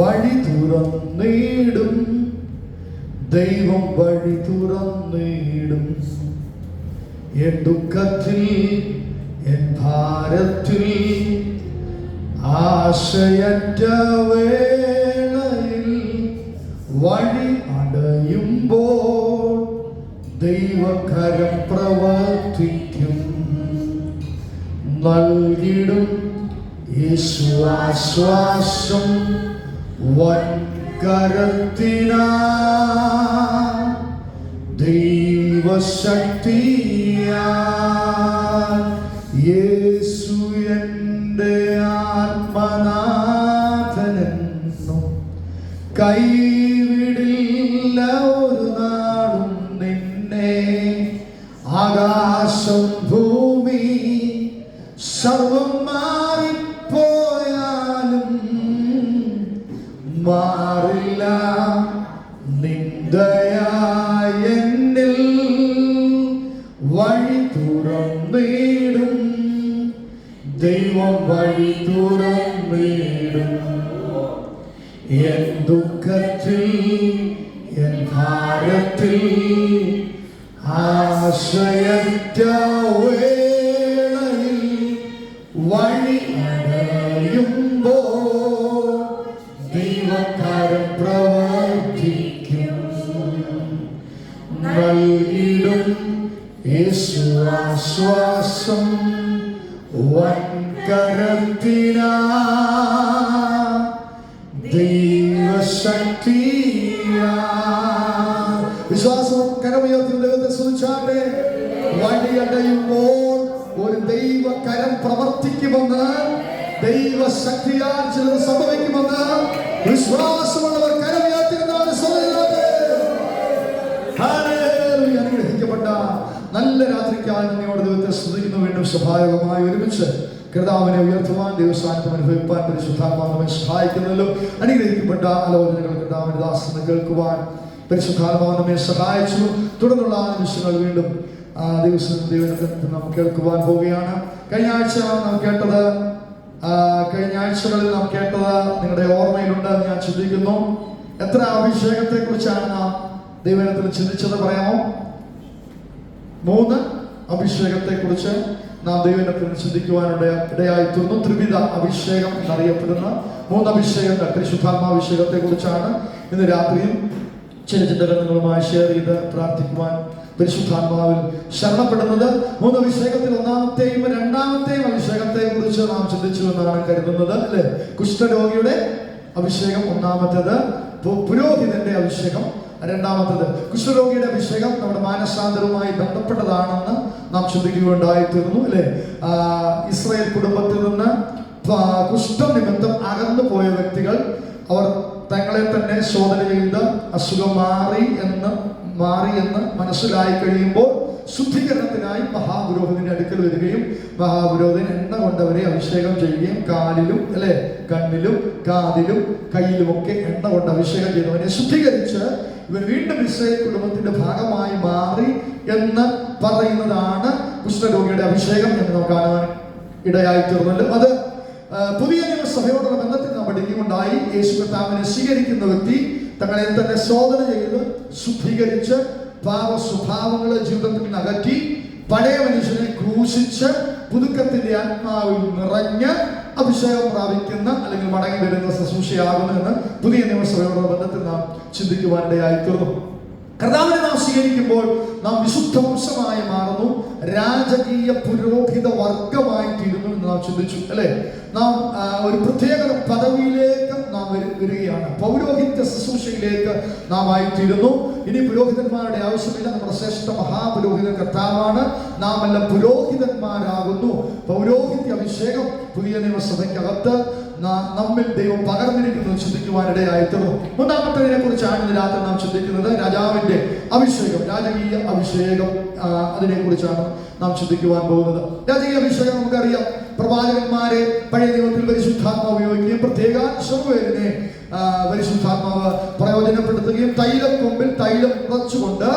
വഴി തുറന്നിടും. ദൈവം വഴി തുറന്നിടും. എൻ ദുഃഖത്തിൽ എൻ ഭാരത്തിൽ ആശയറ്റ വേളയിൽ വഴി അടയുമ്പോൾ ദൈവകരം പ്രവർത്തിക്കും. നൽകിടും യേശു ആശ്വാസം വൻകരത്തിനാ. ദൈവശക്തിയാ യേശു എൻ്റെ ആത്മനാഥനെന്നും കൈവിടില്ല ഒരു നാളും നിന്നെ. ആകാശം ഭൂമി സർവം മാറിപ്പോയാലും മാറില്ല നിന്ദയായ എന്നിൽ. വഴി തുറന്നിടും. ദൈവം വഴി തുറന്നിടും. എൻ ദുഃഖത്തിൽ എൻ ഭാരത്തിൽ ആശ്രയറ്റ വേളയിൽ വഴി അടയുമ്പോൾ ദൈവകരം പ്രവർത്തിക്കും. നൽകിടും യേശു ആശ്വാസം വൻകരത്തിനാ. ദൈവശക്തിയാ. വിശ്വാസം കരമുയർത്തി ദൈവത്തെ സ്തുതിച്ചാട്ടെ. വഴി അടയുമ്പോൾ ഒരു ദൈവകരം പ്രവർത്തിക്കുമെന്ന്, ദൈവശക്തിയാൽ ചിലത് സംഭവിക്കുമെന്ന് വിശ്വാസമുള്ളവർ കരമുയർത്തിരുന്നാണ്. അനുഗ്രഹിക്കപ്പെട്ട നല്ല രാത്രിക്കായി നന്ദിയോടെ ദൈവത്തെ സ്തുതിക്കുന്നു. വീണ്ടും സ്വാഭാവികമായി ഒരുമിച്ച് കർത്താവിനെ ഉയർത്തുവാൻ, ദൈവസാന്നിധ്യം അനുഭവിപ്പാൻ പരിശുദ്ധാത്മാവ് നമ്മെ സഹായിക്കുന്നല്ലോ. അനുഗ്രഹിക്കപ്പെട്ട ആലോചനകൾ കർത്താവിന്റെ ദാസന് കേൾക്കുവാൻ പരിശുദ്ധാത്മാവ് നമ്മെ സഹായിച്ചു. തുടർന്നുള്ള നിമിഷങ്ങൾ വീണ്ടും ദൈവത്തിൽ നാം കേൾക്കുവാൻ പോവുകയാണ്. കഴിഞ്ഞ ആഴ്ചകളിൽ നാം കേട്ടത് നിങ്ങളുടെ ഓർമ്മയിലുണ്ട് എന്ന് ഞാൻ ചിന്തിക്കുന്നു. എത്ര അഭിഷേകത്തെ കുറിച്ചാണ് നാം ദൈവത്തിൽ ചിന്തിച്ചത് പറയാമോ? 3 അഭിഷേകത്തെ കുറിച്ച് നാം ദൈവത്തിൽ ചിന്തിക്കുവാനുള്ള ഇടയായിത്തീർന്നു. ത്രിവിധ അഭിഷേകം എന്നറിയപ്പെടുന്ന 3 അഭിഷേകങ്ങൾ, പരിശുദ്ധാത്മാഭിഷേകത്തെ കുറിച്ചാണ് ഇന്ന് രാത്രിയിൽ ചില ചിന്തകളുമായി ഷെയർ ചെയ്ത് പ്രാർത്ഥിക്കുവാൻ പരിശുദ്ധാത്മാവിൽ ശരണപ്പെടുന്നത്. 3 അഭിഷേകത്തിൽ ഒന്നാമത്തെയും രണ്ടാമത്തെയും അഭിഷേകത്തെ കുറിച്ച് നാം ചിന്തിച്ചു എന്നാണ് കരുതുന്നത്, അല്ലെ? കുഷ്ഠരോഗിയുടെ അഭിഷേകം ഒന്നാമത്തേത്, പുരോഹിതന്റെ അഭിഷേകം രണ്ടാമത്തേത്. കുഷ്ഠരോഗിയുടെ അഭിഷേകം നമ്മുടെ മാനസാന്തരവുമായി ബന്ധപ്പെട്ടതാണെന്ന് നാം ചിന്തിക്കുകയുണ്ടായിത്തീർന്നു, അല്ലെ? ഇസ്രായേൽ കുടുംബത്തിൽ നിന്ന് കുഷ്ഠം നിമിത്തം അകന്നു പോയ വ്യക്തികൾ, അവർ തങ്ങളെ തന്നെ ശോധന ചെയ്ത് അസുഖം മാറി എന്ന് മനസ്സിലായി കഴിയുമ്പോൾ ശുദ്ധീകരണത്തിനായി മഹാപുരോഹിതന്റെ അടുക്കൽ വരികയും മഹാപുരോഹിതൻ എണ്ണ കൊണ്ടവരെ അഭിഷേകം ചെയ്യുകയും കാലിലും, അല്ലെ, കണ്ണിലും കാതിലും കയ്യിലുമൊക്കെ എണ്ണ കൊണ്ട് അഭിഷേകം ചെയ്തവനെ ശുദ്ധീകരിച്ച് ഇവൻ വീണ്ടും ഇസ്രായേൽ കുടുംബത്തിന്റെ ഭാഗമായി മാറി എന്ന് പറയുന്നതാണ് കുഷ്ഠരോഗിയുടെ അഭിഷേകം എന്ന് നമുക്ക് കാണുവാൻ ഇടയായിത്തീർന്നല്ലോ. അത് പുതിയ നിയമസഭയോടുള്ള ബന്ധത്തിൽ നാം പഠിക്കുകയുണ്ടായി. യേശു കർത്താവിനെ സ്വീകരിക്കുന്ന വ്യക്തി തങ്ങളെ തന്നെ ശോധന ചെയ്ത് ശുദ്ധീകരിച്ച് പാപ സ്വഭാവങ്ങളെ ജീവിതത്തിൽ നിന്ന് അകറ്റി പഴയ മനുഷ്യനെ ക്രൂശിച്ച് പുതുക്കത്തിന്റെ ആത്മാവിൽ നിറഞ്ഞ് അഭിഷേകം പ്രാപിക്കുന്ന അല്ലെങ്കിൽ മടങ്ങി വരുന്ന ശുശ്രൂഷയാകുമെന്ന് പുതിയ നിയമസഭയോടുള്ള ബന്ധത്തിൽ നാം ചിന്തിക്കുവാനിടയായിത്തീർന്നു. കർത്താവിനെ നാം സ്വീകരിക്കുമ്പോൾ നാം വിശുദ്ധ വംശമായി മാറുന്നു, രാജകീയ പുരോഹിത വർഗമായി തീരുന്നു എന്ന് നാം ചിന്തിച്ചു, അല്ലെ? നാം ഒരു പ്രത്യേക പദവിയിലേക്ക് നാം വരികയാണ്. പൗരോഹിത്യ ശുശ്രൂഷയിലേക്ക് നാം ആയിത്തീരുന്നു. ഇനി പുരോഹിതന്മാരുടെ ആവശ്യമില്ല. നമ്മുടെ ശ്രേഷ്ഠ മഹാപുരോഹിതൻ കർത്താവാണ്. നാം എല്ലാം പുരോഹിതന്മാരാകുന്നു. പൗരോഹിത്യ അഭിഷേകം പുതിയ നിയമസഭയ്ക്കകത്ത് നമ്മിൽ ദൈവം പകർന്നിരിക്കുന്നു ചിന്തിക്കുവാനിടയായിത്തീർന്നു. മൂന്നാമത്തേതിനെ കുറിച്ചാണ് ഇന്ന് രാത്രി നാം ചിന്തിക്കുന്നത്. രാജാവിന്റെ അഭിഷേകം, രാജകീയ അഭിഷേകം, അതിനെ കുറിച്ചാണ് നാം ചിന്തിക്കുവാൻ പോകുന്നത്. രാജകീയ അഭിഷേകം നമുക്കറിയാം. പ്രവാചകന്മാരെ പഴയ നിയമത്തിൽ പരിശുദ്ധാത്മാവ് ഉപയോഗിക്കുകയും പ്രത്യേക ശമൂവേലിനെ പരിശുദ്ധാത്മാവ് പ്രയോജനപ്പെടുത്തുകയും തൈലക്കൊമ്പിൽ തൈലം ഉറച്ചുകൊണ്ട്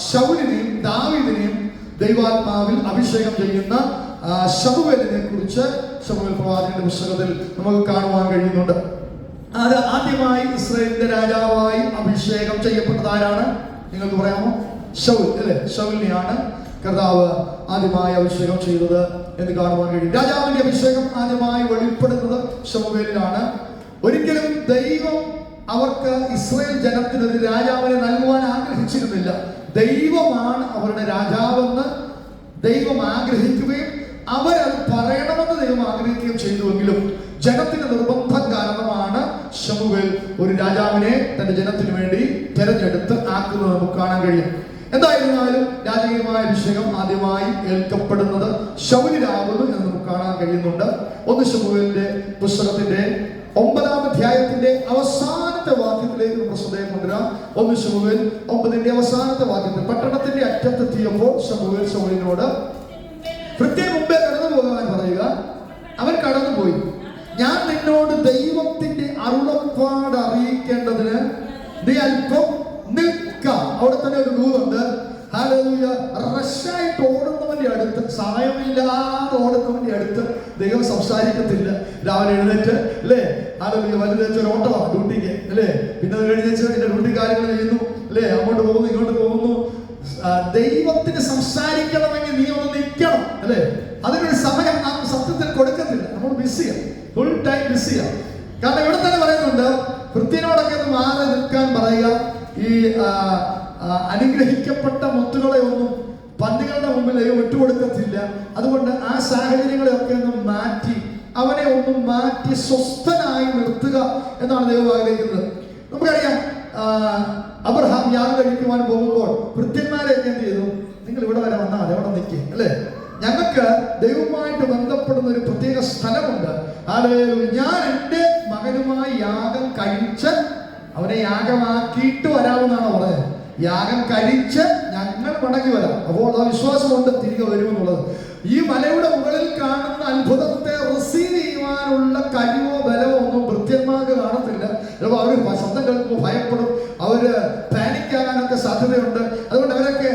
ശൗലിനെയും ദാവീദിനെയും ദൈവാത്മാവിൽ അഭിഷേകം ചെയ്യുന്ന ശമൂവേലിനെ കുറിച്ച് ശമൂവേൽ പ്രവാചകന്റെ പുസ്തകത്തിൽ നമുക്ക് കാണുവാൻ കഴിയുന്നുണ്ട്. അത് ആദ്യമായി ഇസ്രായേലിന്റെ രാജാവായി അഭിഷേകം ചെയ്യപ്പെട്ടത് ആരാണ്? നിങ്ങൾക്ക് പറയാമോ? ശൗൽ അല്ലെ? ശൗലിനെയാണ് കർത്താവ് ആദ്യമായി അഭിഷേകം ചെയ്തത് എന്ന് കാണുവാൻ കഴിയും. രാജാവിന്റെ അഭിഷേകം ആദ്യമായി വെളിപ്പെടുന്നത് ശമൂവേലിലാണ്. ഒരിക്കലും ദൈവം അവർക്ക് ഇസ്രായേൽ ജനത്തിന് ഒരു രാജാവിനെ നൽകുവാൻ ആഗ്രഹിച്ചിരുന്നില്ല. ദൈവമാണ് അവരുടെ രാജാവെന്ന് ദൈവം ആഗ്രഹിക്കുകയും അവരത് പറയണമെന്ന് ദൈവം ആഗ്രഹിക്കുകയും ചെയ്തുവെങ്കിലും ജനത്തിന്റെ നിർബന്ധം കാരണമാണ് ശമൂവേൽ ഒരു രാജാവിനെ തന്റെ ജനത്തിന് വേണ്ടി തെരഞ്ഞെടുത്ത് ആക്കുന്നത് നമുക്ക് കാണാൻ കഴിയും. എന്തായിരുന്നാലും രാജകീയമായ അഭിഷേകം ആദ്യമായി ഏൽക്കപ്പെടുന്നത് ശൗലിലാകുന്നു എന്ന് നമുക്ക് കാണാൻ കഴിയുന്നുണ്ട്. 1 ശമൂവേലിന്റെ പുസ്തകത്തിന്റെ 9-ാം അധ്യായത്തിന്റെ അവസാനത്തെ വാക്യത്തിലേക്ക് നമ്മൾ ശ്രദ്ധയും കൊണ്ടുവരാം. 1 ശമൂവേൽ 9-ന്റെ അവസാനത്തെ വാക്യത്തിൽ പട്ടണത്തിന്റെ അറ്റത്തെത്തിയപ്പോൾ ശമൂവേൽ ശൗലിനോട് കൃത്യം മുമ്പേ കടന്നു പോകാൻ പറയുക. അവൻ കടന്നുപോയി. ഞാൻ നിന്നോട് ദൈവത്തിന്റെ അരുളപ്പാട് അറിയിക്കേണ്ടതിന് നീ അല്പം നിൽക്കാം. അവിടെ തന്നെ ഒരു ദൂതുണ്ട്. ഹല്ലേലൂയ. റഷായിട്ട് ഓടുന്നവന്റെ അടുത്ത്, സമയമില്ലാതെ ഓടുന്നവന്റെ അടുത്ത് ദൈവം സംസാരിക്കത്തില്ല. രാവിലെ എഴുന്നേറ്റ് അല്ലേ, ഹല്ലേലൂയ, വലുതേച്ച് ഒരു ഓട്ടമാണ് ഡ്യൂട്ടിക്ക് അല്ലേ, പിന്നെ അത് കഴിഞ്ഞേച്ച് എന്റെ ഡ്യൂട്ടി കാര്യങ്ങൾ ചെയ്യുന്നു അല്ലേ, അങ്ങോട്ട് പോകുന്നു ഇങ്ങോട്ട് പോകുന്നു. ദൈവത്തിന് സംസാരിക്കണമെങ്കിൽ നീ ഒന്ന് നിൽക്കണം അല്ലേ. അതിനൊരു സമയം നാം സത്യത്തിൽ കൊടുക്കത്തില്ല. നമ്മൾ ബിസിയാണ്, ഫുൾ ടൈം ബിസിയാണ്. കാരണം ഇവിടെ തന്നെ പറയുന്നുണ്ട്, വൃത്തിനോടൊക്കെ ഒന്ന് മാറി നിൽക്കാൻ പറയുക. ഈ അനുഗ്രഹിക്കപ്പെട്ട മുത്തുകളെ ഒന്നും പന്നികളുടെ മുമ്പിൽ വിട്ടുകൊടുക്കത്തില്ല. അതുകൊണ്ട് ആ സാഹചര്യങ്ങളെയൊക്കെ ഒന്ന് മാറ്റി അവനെ ഒന്നും മാറ്റി സ്വസ്ഥനായി നിർത്തുക എന്നാണ് ദൈവം ആഗ്രഹിക്കുന്നത്. നമുക്കറിയാം, അബ്രഹാം യാഗം കഴിക്കുവാൻ പോകുമ്പോൾ ഭൃത്യന്മാരെയൊക്കെ എന്ത് ചെയ്തു? നിങ്ങൾ ഇവിടെ വരെ വന്നാൽ മതി, അവിടെ നിൽക്കുക അല്ലേ, ഞങ്ങൾക്ക് ദൈവവുമായിട്ട് ബന്ധപ്പെടുന്ന ഒരു പ്രത്യേക സ്ഥലമുണ്ട്. ഞാൻ എൻ്റെ മകനുമായി യാഗം കഴിച്ച് അവനെ യാഗമാക്കിയിട്ട് വരാമെന്നാണ് പറഞ്ഞത്. യാഗം കഴിച്ച് ഞങ്ങൾ മടങ്ങി വരാം. അപ്പോൾ ആ വിശ്വാസമുണ്ട് തിരികെ വരുമെന്നുള്ളത്. ഈ മലയുടെ മുകളിൽ കാണുന്ന അത്ഭുതത്തെ റിസീവ് ചെയ്യുവാനുള്ള കഴിവോ ബലമോ ഒന്നും ഭൃത്യന്മാർക്ക് കാണത്തില്ല. ചിലപ്പോൾ അവർ ശബ്ദം കേൾക്കുമ്പോൾ ഭയപ്പെടും, അവര് പാനിക്കാകാനൊക്കെ സാധ്യതയുണ്ട്. അതുകൊണ്ട് അവരൊക്കെ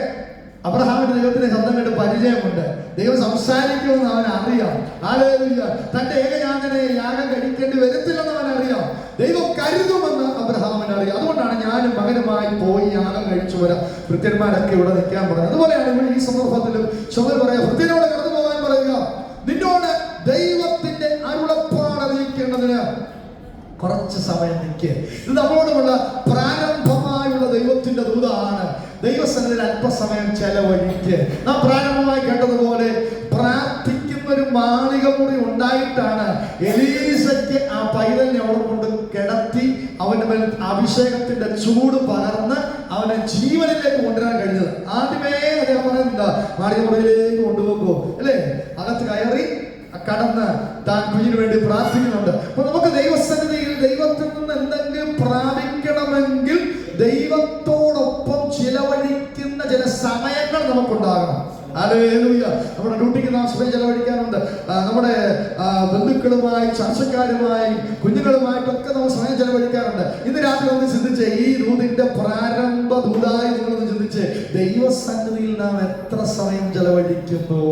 അബ്രഹാമിന്റെ ദൈവത്തിന്റെ ശബ്ദം കേട്ട് പരിചയമുണ്ട്. ദൈവം സംസാരിക്കുമെന്ന് അവൻ അറിയാം. ഹല്ലേലൂയ. തന്റെ ഏകയാഗനെ യാഗം കഴിക്കേണ്ടി വരത്തില്ലെന്ന് അവൻ അറിയാം. ദൈവം കരുതുമെന്ന് അബ്രഹാമിന് അറിയാം. അതുകൊണ്ടാണ് ഞാനും മകനുമായി പോയി യാഗം കഴിച്ചു വരാം, ഭൃത്യന്മാരൊക്കെ ഇവിടെ നിൽക്കാൻ പറയുന്നത്. അതുപോലെയാണ് ഇവിടെ ഈ സന്ദർഭത്തിലും ശമൂവേൽ പറയാം, ഭൃത്യനോട് കടന്നു പോകാൻ പറയുക. നിന്നോട് ദൈവത്തിന്റെ അരുളപ്പാട് അറിയിക്കേണ്ടതിന് കുറച്ച് സമയം നിൽക്കുക. ഇത് നമ്മളോടുമുള്ള പ്രാരംഭമായുള്ള ദൈവത്തിന്റെ ദൂതാണ്. ദൈവസന്നിധിയിൽ അല്പസമയം ചെലവഴിക്ക്. നാം പ്രാരംഭമായി കേട്ടതുപോലെ പ്രാർത്ഥിക്കുന്ന ഒരു മാളിക മുറി ഉണ്ടായിട്ടാണ് എലീസയ്ക്ക് ആ പൈതലിനെ അവിടെ കൊണ്ട് കിടത്തി അവന്റെ മേൽ അഭിഷേകത്തിന്റെ ചൂട് പകർന്ന് അവനെ ജീവനിലേക്ക് കൊണ്ടുവരാൻ കഴിഞ്ഞത്. ആദ്യമേ അദ്ദേഹം പറയുന്നുണ്ട്, മാളിക മുറിയിലേക്ക് കൊണ്ടുപോകൂ അല്ലേ, അകത്ത് കയറി കടന്ന് താൻ കുഞ്ഞിന് വേണ്ടി പ്രാർത്ഥിക്കുന്നുണ്ട്. അപ്പൊ നമുക്ക് ദൈവസന്നിധിയിൽ ദൈവത്തിൽ നിന്ന് എന്തെങ്കിലും പ്രാപിക്കണമെങ്കിൽ ദൈവത്തോടൊപ്പം ചിലവഴിക്കുന്ന ചില സമയങ്ങൾ നമുക്കുണ്ടാകണം. ഹല്ലേലൂയ. നമ്മുടെ ഡ്യൂട്ടിക്ക് നാം സമയം ചെലവഴിക്കാറുണ്ട്. നമ്മുടെ ബന്ധുക്കളുമായി, ചർച്ചക്കാരുമായി, കുഞ്ഞുങ്ങളുമായിട്ടൊക്കെ നമ്മൾ സമയം ചെലവഴിക്കാറുണ്ട്. ഇന്ന് രാത്രി ഒന്ന് ചിന്തിച്ചേ, ഈ ദൂതിന്റെ പ്രാരംഭ ദൂതായി നിങ്ങളൊന്ന് ചിന്തിച്ചേ, ദൈവസന്നിധിയിൽ നാം എത്ര സമയം ചെലവഴിക്കുന്നു?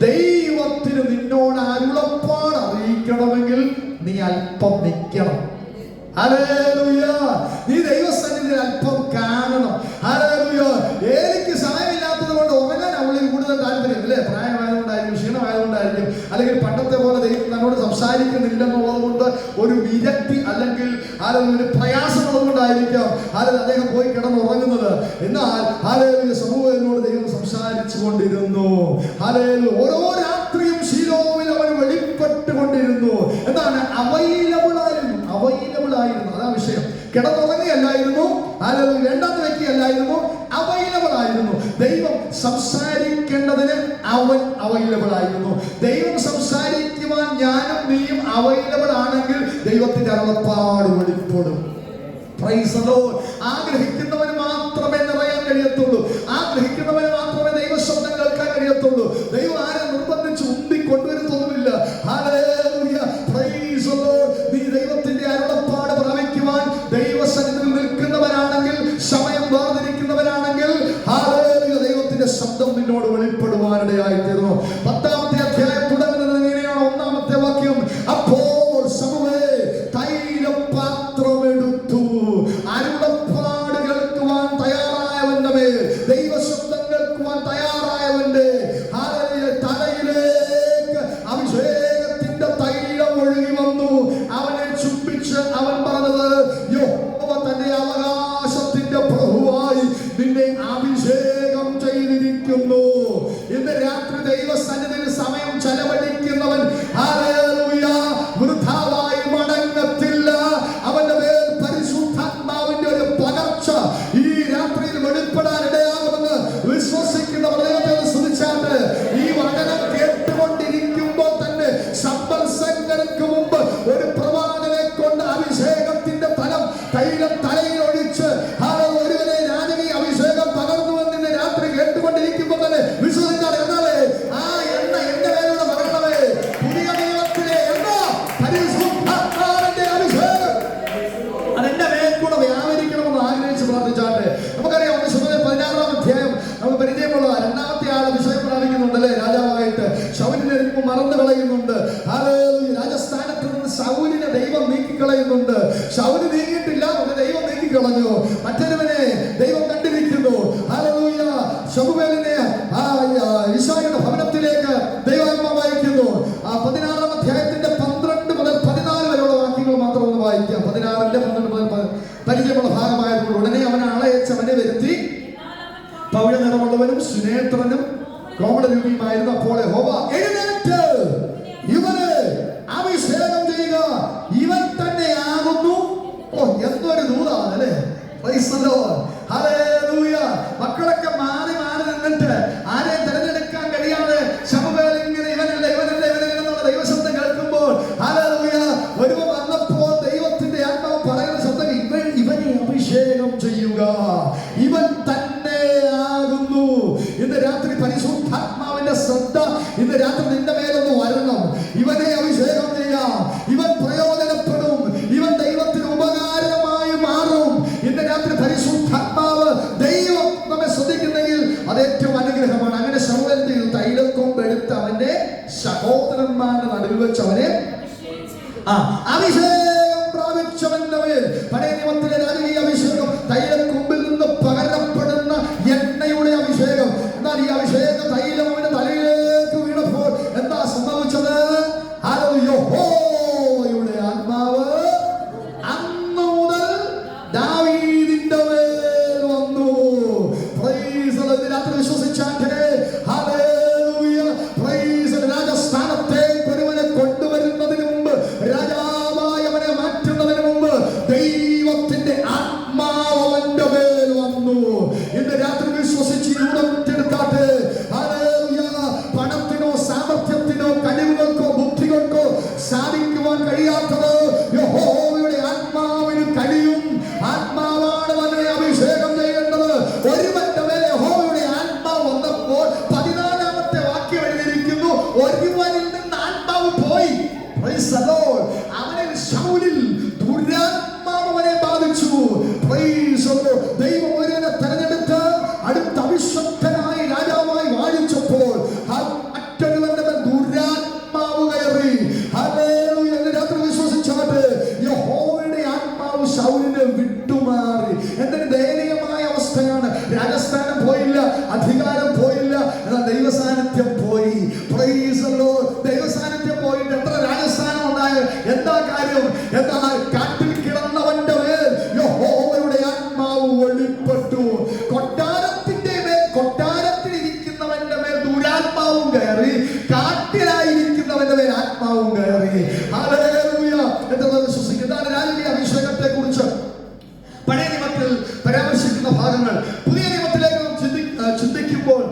ദൈവത്തിന് നിന്നോട് അരുളപ്പാട് അറിയിക്കണമെങ്കിൽ നീ അല്പം നിൽക്കണം. ഹല്ലേലൂയ. നീ ദൈവസന്നിധിയിൽ അല്പം കാണണം. ഹല്ലേലൂയ. എനിക്ക് സമയമില്ലാത്തത് കൊണ്ട് ഉറങ്ങാൻ അവളിൽ കൂടുതൽ താല്പര്യം അല്ലേ, പ്രായമായതുകൊണ്ടായിരിക്കും, ക്ഷീണമായതുകൊണ്ടായിരിക്കും, അല്ലെങ്കിൽ പണ്ടത്തെ പോലെ ദൈവം തന്നോട് സംസാരിക്കുന്നില്ലെന്നുള്ളത് കൊണ്ട് ഒരു വിരക്തി അല്ലെങ്കിൽ ഒരു പ്രയാസമുള്ളത് കൊണ്ടായിരിക്കാം അദ്ദേഹം പോയി കിടന്നുറങ്ങുന്നത്. എന്നാൽ ഹല്ലേലൂയ, സമൂഹത്തിനോട് ദൈവം സംസാരിച്ചു കൊണ്ടിരുന്നു. ഹല്ലേലൂയ. ഓരോ രാത്രിയും ശീലോവിൽ അവൻ വെളിപ്പെട്ടുകൊണ്ടിരുന്നു. എന്താണ്? അവൈലബിൾ ആയിരുന്നു. അതാ വിഷയം. കിടന്നുറങ്ങുകയല്ലായിരുന്നു, രണ്ടാമത്തെ വ്യക്തിയല്ലായിരുന്നു, അവൈലബിൾ ആയിരുന്നു. ദൈവം സംസാരിക്കേണ്ടതിന് അവൻ അവൈലബിൾ ആയിരുന്നു. ദൈവം സംസാരിക്കുവാൻ ഞാനും നീയും അവൈലബിൾ ആണെങ്കിൽ ദൈവത്തിന്റെ അരുളപ്പാട് വെളിപ്പെടും. ആഗ്രഹിക്കുന്നവന് മാത്രമേ നിറയാൻ കഴിയത്തുള്ളൂ. ആഗ്രഹിക്കുന്നവന് മാത്രമേ ദൈവശബ്ദം കേൾക്കാൻ കഴിയത്തുള്ളൂ. ദൈവം ആരെ നിർബന്ധിച്ച് ഉന്തി കൊണ്ടുവരുത്തൊന്നുമില്ല. ഹല്ലേലൂയ. Price the Lord. നീ ദൈവത്തിന്റെ അരുളപ്പാട് പ്രാപിക്കുവാൻ ദൈവസന്നിധിയിൽ നിൽക്കുന്നവരാണെങ്കിൽ, സമയം വേർതിരിക്കുന്നവരാണെങ്കിൽ, ഹല്ലേലൂയ, ദൈവത്തിന്റെ ശബ്ദം നിന്നോട് വെളിപ്പെടുവാനിടയായി തീർന്നു. 10-ാമത്തെ അധ്യായം തുടങ്ങുന്നത് ഇങ്ങനെയാണ്. 1-ാമത്തെ വാക്യം, അപ്പോൾ സമൂവേൽ തൈലപാത്രം പ്രാപിക്കുന്നു. ഇന്ന് രാത്രി ദൈവസന്നിധിയിൽ സമയം ചെലവഴിക്കുന്നവൻ ഹല്ലേലൂയ വൃഥാവായി മടങ്ങത്തില്ല. അവന്റെ മേൽ പരിശുദ്ധാത്മാവിന്റെ ഒരു പകർച്ച ഈ രാത്രിയിൽ വെളിപ്പെടാൻ ഇടയാകുമെന്ന് വിശ്വസിക്കുന്നവർ ദൈവത്തെ സ്തുതിച്ചാണ്ട് ഈ വചനം കേട്ടുകൊണ്ടിരിക്കുമ്പോൾ തന്നെ സംവത്സരങ്ങൾക്ക് മുമ്പ് ഒരു പ്രവാചകനെ കൊണ്ട് അഭിഷേകത്തിന്റെ തലം തൈലം തലയിൽ ഒഴിച്ച് ഒരുവനെ രാജകീയ അഭിഷേകം പകർന്നുവെന്ന് രാത്രി കേട്ടുകൊണ്ടിരിക്കുമ്പോൾ തന്നെ വിശ്വസിച്ചാൽ എന്നാലേ ആ എണ്ണ എന്റെ മേലൂടെ പകരണമേ. പുതിയ ദൈവത്തിലെ എണ്ണ പരിശുദ്ധാത്മാവിന്റെ അഭിഷേകം അതെന്റെ മേൽ കൂടെ വ്യാപരിക്കണമെന്ന് ആഗ്രഹിച്ച് പ്രാർത്ഥിച്ചാട്ടെ. നമുക്കറിയാം 16-ാം അധ്യായം നമുക്ക് പരിചയമുള്ള രണ്ടാമത്തെ ആൾ അഭിഷേകം പ്രാപിക്കുന്നുണ്ടല്ലേ രാജാവായിട്ട്. ശൗലിനെ മറന്നു കളയുന്നുണ്ട്. രാജസ്ഥാനത്ത് നിന്ന് ശൗലിനെ ദൈവം നീക്കിക്കളയുന്നുണ്ട്. ശൗല് നീങ്ങിയിട്ടില്ല, ദൈവം നീക്കിക്കളഞ്ഞു. മറ്റൊരുവനെ ദൈവം കണ്ടിരിക്കുന്നു. ഹല്ലേലൂയ. ശമൂവേലിനെ യിശായിയുടെ ഭവനത്തിലേക്ക് ദൈവാത്മാവ് അയക്കുന്നു. 16-ാം അധ്യായത്തിന്റെ 12 മുതൽ 14 വരെയുള്ള വാക്യങ്ങൾ മാത്രം ഒന്ന് വായിക്കാം. 16-ന്റെ 12 മുതൽ പരിചയമുള്ള ഭാഗമായതുകൊണ്ട് ഉടനെ അവൻ ആളയച്ചവനെ വരുത്തി. പൗഴ നിറമുള്ളവനും സുനേത്രനും കോമളരൂപിയുമായിരുന്നു. അപ്പോൾ യഹോവ എഴുന്നേറ്റ് ഇവന് അഭിഷേകം ചെയ്യുക, ഇവൻ തന്നെ ആകുന്നു. എന്തൊരു ദൂതാണ് അല്ലേ. മക്കളൊക്കെ മാറി മാറി നിന്നിട്ട് ആരെയും തിരഞ്ഞെടുക്കാൻ കഴിയാതെ ശമൂവേൽ ഇങ്ങനെ ഇവനല്ല ഇവനല്ല ഇവനല്ല എന്നുള്ള ദൈവശബ്ദം കേൾക്കുമ്പോൾ ഹല്ലേലൂയ ഒരുവൻ വന്നപ്പോൾ ദൈവത്തിന്റെ ആത്മാവ് പറയുന്ന ശബ്ദം ഇവനെ അഭിഷേകം ചെയ്യുക, ഇവൻ തന്നെ ആകുന്നു. ഇന്ന് രാത്രി പരിശുദ്ധാത്മാവിന്റെ ശ്രദ്ധ ഇന്ന് രാത്രി നിന്റെ മേലൊന്ന് വരണം. ഇവനെ അഭിഷേകം ചെയ്യാം, ഇവൻ പ്രയോജനപ്പെടും, ഇവൻ ദൈവത്തിന് ഉപകാരമായി മാറും. ഇന്ന് രാത്രി പരിശുദ്ധാത്മാവ് ദൈവം നമ്മെ ശ്രദ്ധിക്കുന്നെങ്കിൽ അത് ഏറ്റവും അനുഗ്രഹമാണ്. അങ്ങനെ ശമൂവേൽ തൈലക്കൊമ്പ് എടുത്ത് അവന്റെ സഹോദരന്മാരുടെ നടുവിൽ വെച്ച് അവനെ അഭിഷേകം പ്രാപിച്ചവന്റെ മേൽ പഴയ നിയമത്തിലെ രാജകീയ അഭിഷേകം തൈലക്കൊമ്പിൽ നിന്ന് പകരപ്പെടുന്ന എണ്ണയുടെ അഭിഷേകം. എന്നാൽ ഈ അഭിഷേക തൈലം അവന്റെ തലയിലേക്ക് വീണപ്പോൾ എന്താ സംഭവിച്ചത്? യഹോവയുടെ ആത്മാവ് അന്ന് മുതൽ ദാവീദിന്റെ മേൽ വന്നു. രാത്രി വിശ്വസിച്ചാട്ടെ. രാജസ്ഥാനത്തേക്ക് ഒരുവനെ കൊണ്ടുവരുന്നതിന് മുമ്പ്, രാജാവായി അവനെ മാറ്റുന്നതിന് മുമ്പ് ദൈവത്തിന്റെ ആത്മാവ് അവന്റെ മേൽ വന്നു. ഇന്ന് രാത്രി വിശ്വസിച്ച് ൂടെടുത്താട്ടെ. പണത്തിനോ സാമർഥ്യത്തിനോ കഴിവുകൾക്കോ ബുദ്ധികൾക്കോ സാധിക്കുവാൻ കഴിയാത്തത് യഹോവയുടെ ആത്മാവിന് കഴിയും. ആത്മാവാണ് അവനെ അഭിഷേകം ചെയ്യേണ്ടത്. ഒരുവന്റെ മേലെ യഹോവയുടെ ആത്മാവ് വന്നപ്പോൾ 14-ാമത്തെ വാക്യം എഴുതിയിരിക്കുന്നു, ഒരുവനിൽ നിന്ന് ആത്മാവ് പോയി. അവനിൽ ശൗലിൽ ദുരാത്മാവ് അവനെ ബാധിച്ചു. ദൈവം ഒരുവനെ തെരഞ്ഞെടുത്ത് അടുത്ത അഭിഷക്തനായി രാജാവായി വാഴിച്ചപ്പോൾ മറ്റൊരുവന്റെ മേൽ ദുരാത്മാവ് കയറി. രാത്രി വിശ്വസിച്ചാട്ട് യഹോവയുടെ ആത്മാവ് ശൗലിനെ വിട്ടുമാറി. എന്തൊരു ദയനീയമായ അവസ്ഥയാണ്. രാജസ്ഥാനം പോയില്ല, അധികാരം പോയില്ല, എന്നാൽ ദൈവസാന്നിധ്യം പോയി. ദൈവസാന്നിധ്യം പോയിട്ട് എത്ര രാജസ്ഥാനം ഉണ്ടായ എന്താ കാര്യം? എന്നാൽ കാട്ടിൽ കിടന്നവന്റെ മേൽ യഹോവയുടെ ആത്മാവ് വെളിപ്പെട്ടു. കൊട്ടാരത്തിൽ ഇരിക്കുന്നവന്റെ മേൽ ദുരാത്മാവും കയറി, കാട്ടിലായിരിക്കുന്നവന്റെ മേൽ ആത്മാവും കയറി. ഹല്ലേലൂയ. എന്താ വിശ്വസിക്കുന്നത്? രാജകീയ അഭിഷേകത്തെ കുറിച്ച് പഴയ നിയമത്തിൽ പരാമർശിക്കുന്ന ഭാഗങ്ങൾ പുതിയ നിയമത്തിലേക്ക് ചിന്തിക്കുമ്പോൾ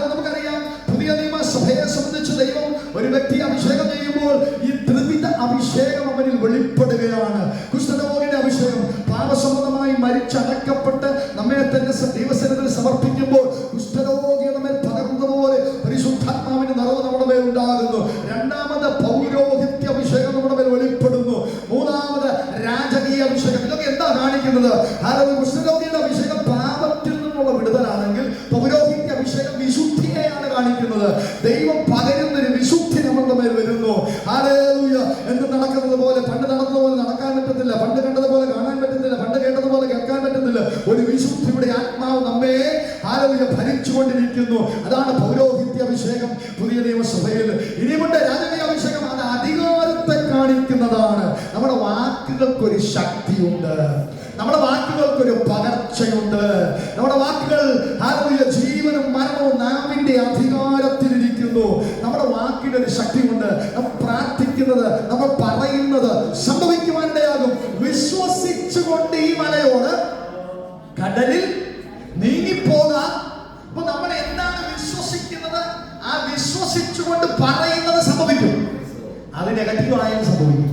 നമുക്കറിയാം, പുതിയ നിയമസഭയെ സംബന്ധിച്ച് ദൈവം ഒരു വ്യക്തി അഭിഷേകം ചെയ്യുമ്പോൾ ഈ ത്രിവിധ അഭിഷേകം അവനിൽ വെളിപ്പെടുകയാണ്. കുഷ്ഠരോഗിയുടെ അഭിഷേകം, പാപസംബന്ധമായി മരിച്ചടക്കപ്പെട്ട് നമ്മെ തന്നെ ദൈവസന്നിധിയിൽ സമർപ്പിക്കുമ്പോൾ കുഷ്ഠരോഗിയുടെ മേൽ പകർന്നതുപോലെ പരിശുദ്ധാത്മാവിന്റെ നിറവ് നമ്മുടെ മേൽ ഉണ്ടാകുന്നു. രണ്ടാമത് പൗരോഹിത്യ അഭിഷേകം നമ്മുടെ മേൽ വെളിപ്പെടുന്നു. മൂന്നാമത് രാജകീയ അഭിഷേകം. ഇതൊക്കെ എന്താ കാണിക്കുന്നത്? കുഷ്ഠരോഗിയുടെ അഭിഷേകം പാപത്തിൽ നിന്നുള്ള വിടുതലാണെങ്കിൽ പൗരോഹിത്യ അഭിഷേകം വിശുദ്ധിയെയാണ് കാണിക്കുന്നത്. ദൈവം പകരുന്നൊരു വിശുദ്ധി നമ്മുടെ മേൽ വരുന്നു. ഹല്ലേലൂയ. എന്ത് നടക്കുന്നത് പോലെ, പണ്ട് നടന്നതുപോലെ നടക്കാൻ പറ്റത്തില്ല, പണ്ട് കണ്ടതുപോലെ കാണാൻ പറ്റുന്നില്ല, പണ്ട് കേട്ടതുപോലെ കേൾക്കാൻ പറ്റുന്നില്ല. ഒരു വിശുദ്ധിയുടെ ആത്മാവ് നമ്മെ ഹല്ലേലൂയ ഭരിച്ചുകൊണ്ടിരിക്കുന്നു. അതാണ് പൗരോഹിത്യ അഭിഷേകം പുതിയ നിയമസഭയിൽ. ഇനിയുമുണ്ട് രാജകീയ അഭിഷേകം. അത് അധികാരത്തെ കാണിക്കുന്നതാണ്. നമ്മുടെ വാക്കുകൾക്കൊരു ശക്തിയുണ്ട്, നമ്മുടെ വാക്കുകൾക്കൊരു പകർച്ചയുണ്ട്. നമ്മുടെ വാക്കുകൾ ഹല്ലേലൂയ ജീവനും മരണവും നാം വാക്കിന്റെ ഒരു ശക്തിയുണ്ട്. നമ്മൾ പ്രാർത്ഥിക്കുന്നത്, നമ്മൾ പറയുന്നത് സംഭവിക്കുവാനിടയാകും. വിശ്വസിച്ചുകൊണ്ട് ഈ മലയോട് കടലിൽ നീങ്ങിപ്പോകാം. അപ്പൊ നമ്മൾ എന്താണ് വിശ്വസിക്കുന്നത്? ആ വിശ്വസിച്ചുകൊണ്ട് പറയുന്നത് സംഭവിക്കും. അത് നെഗറ്റീവ് ആയാലും സംഭവിക്കും,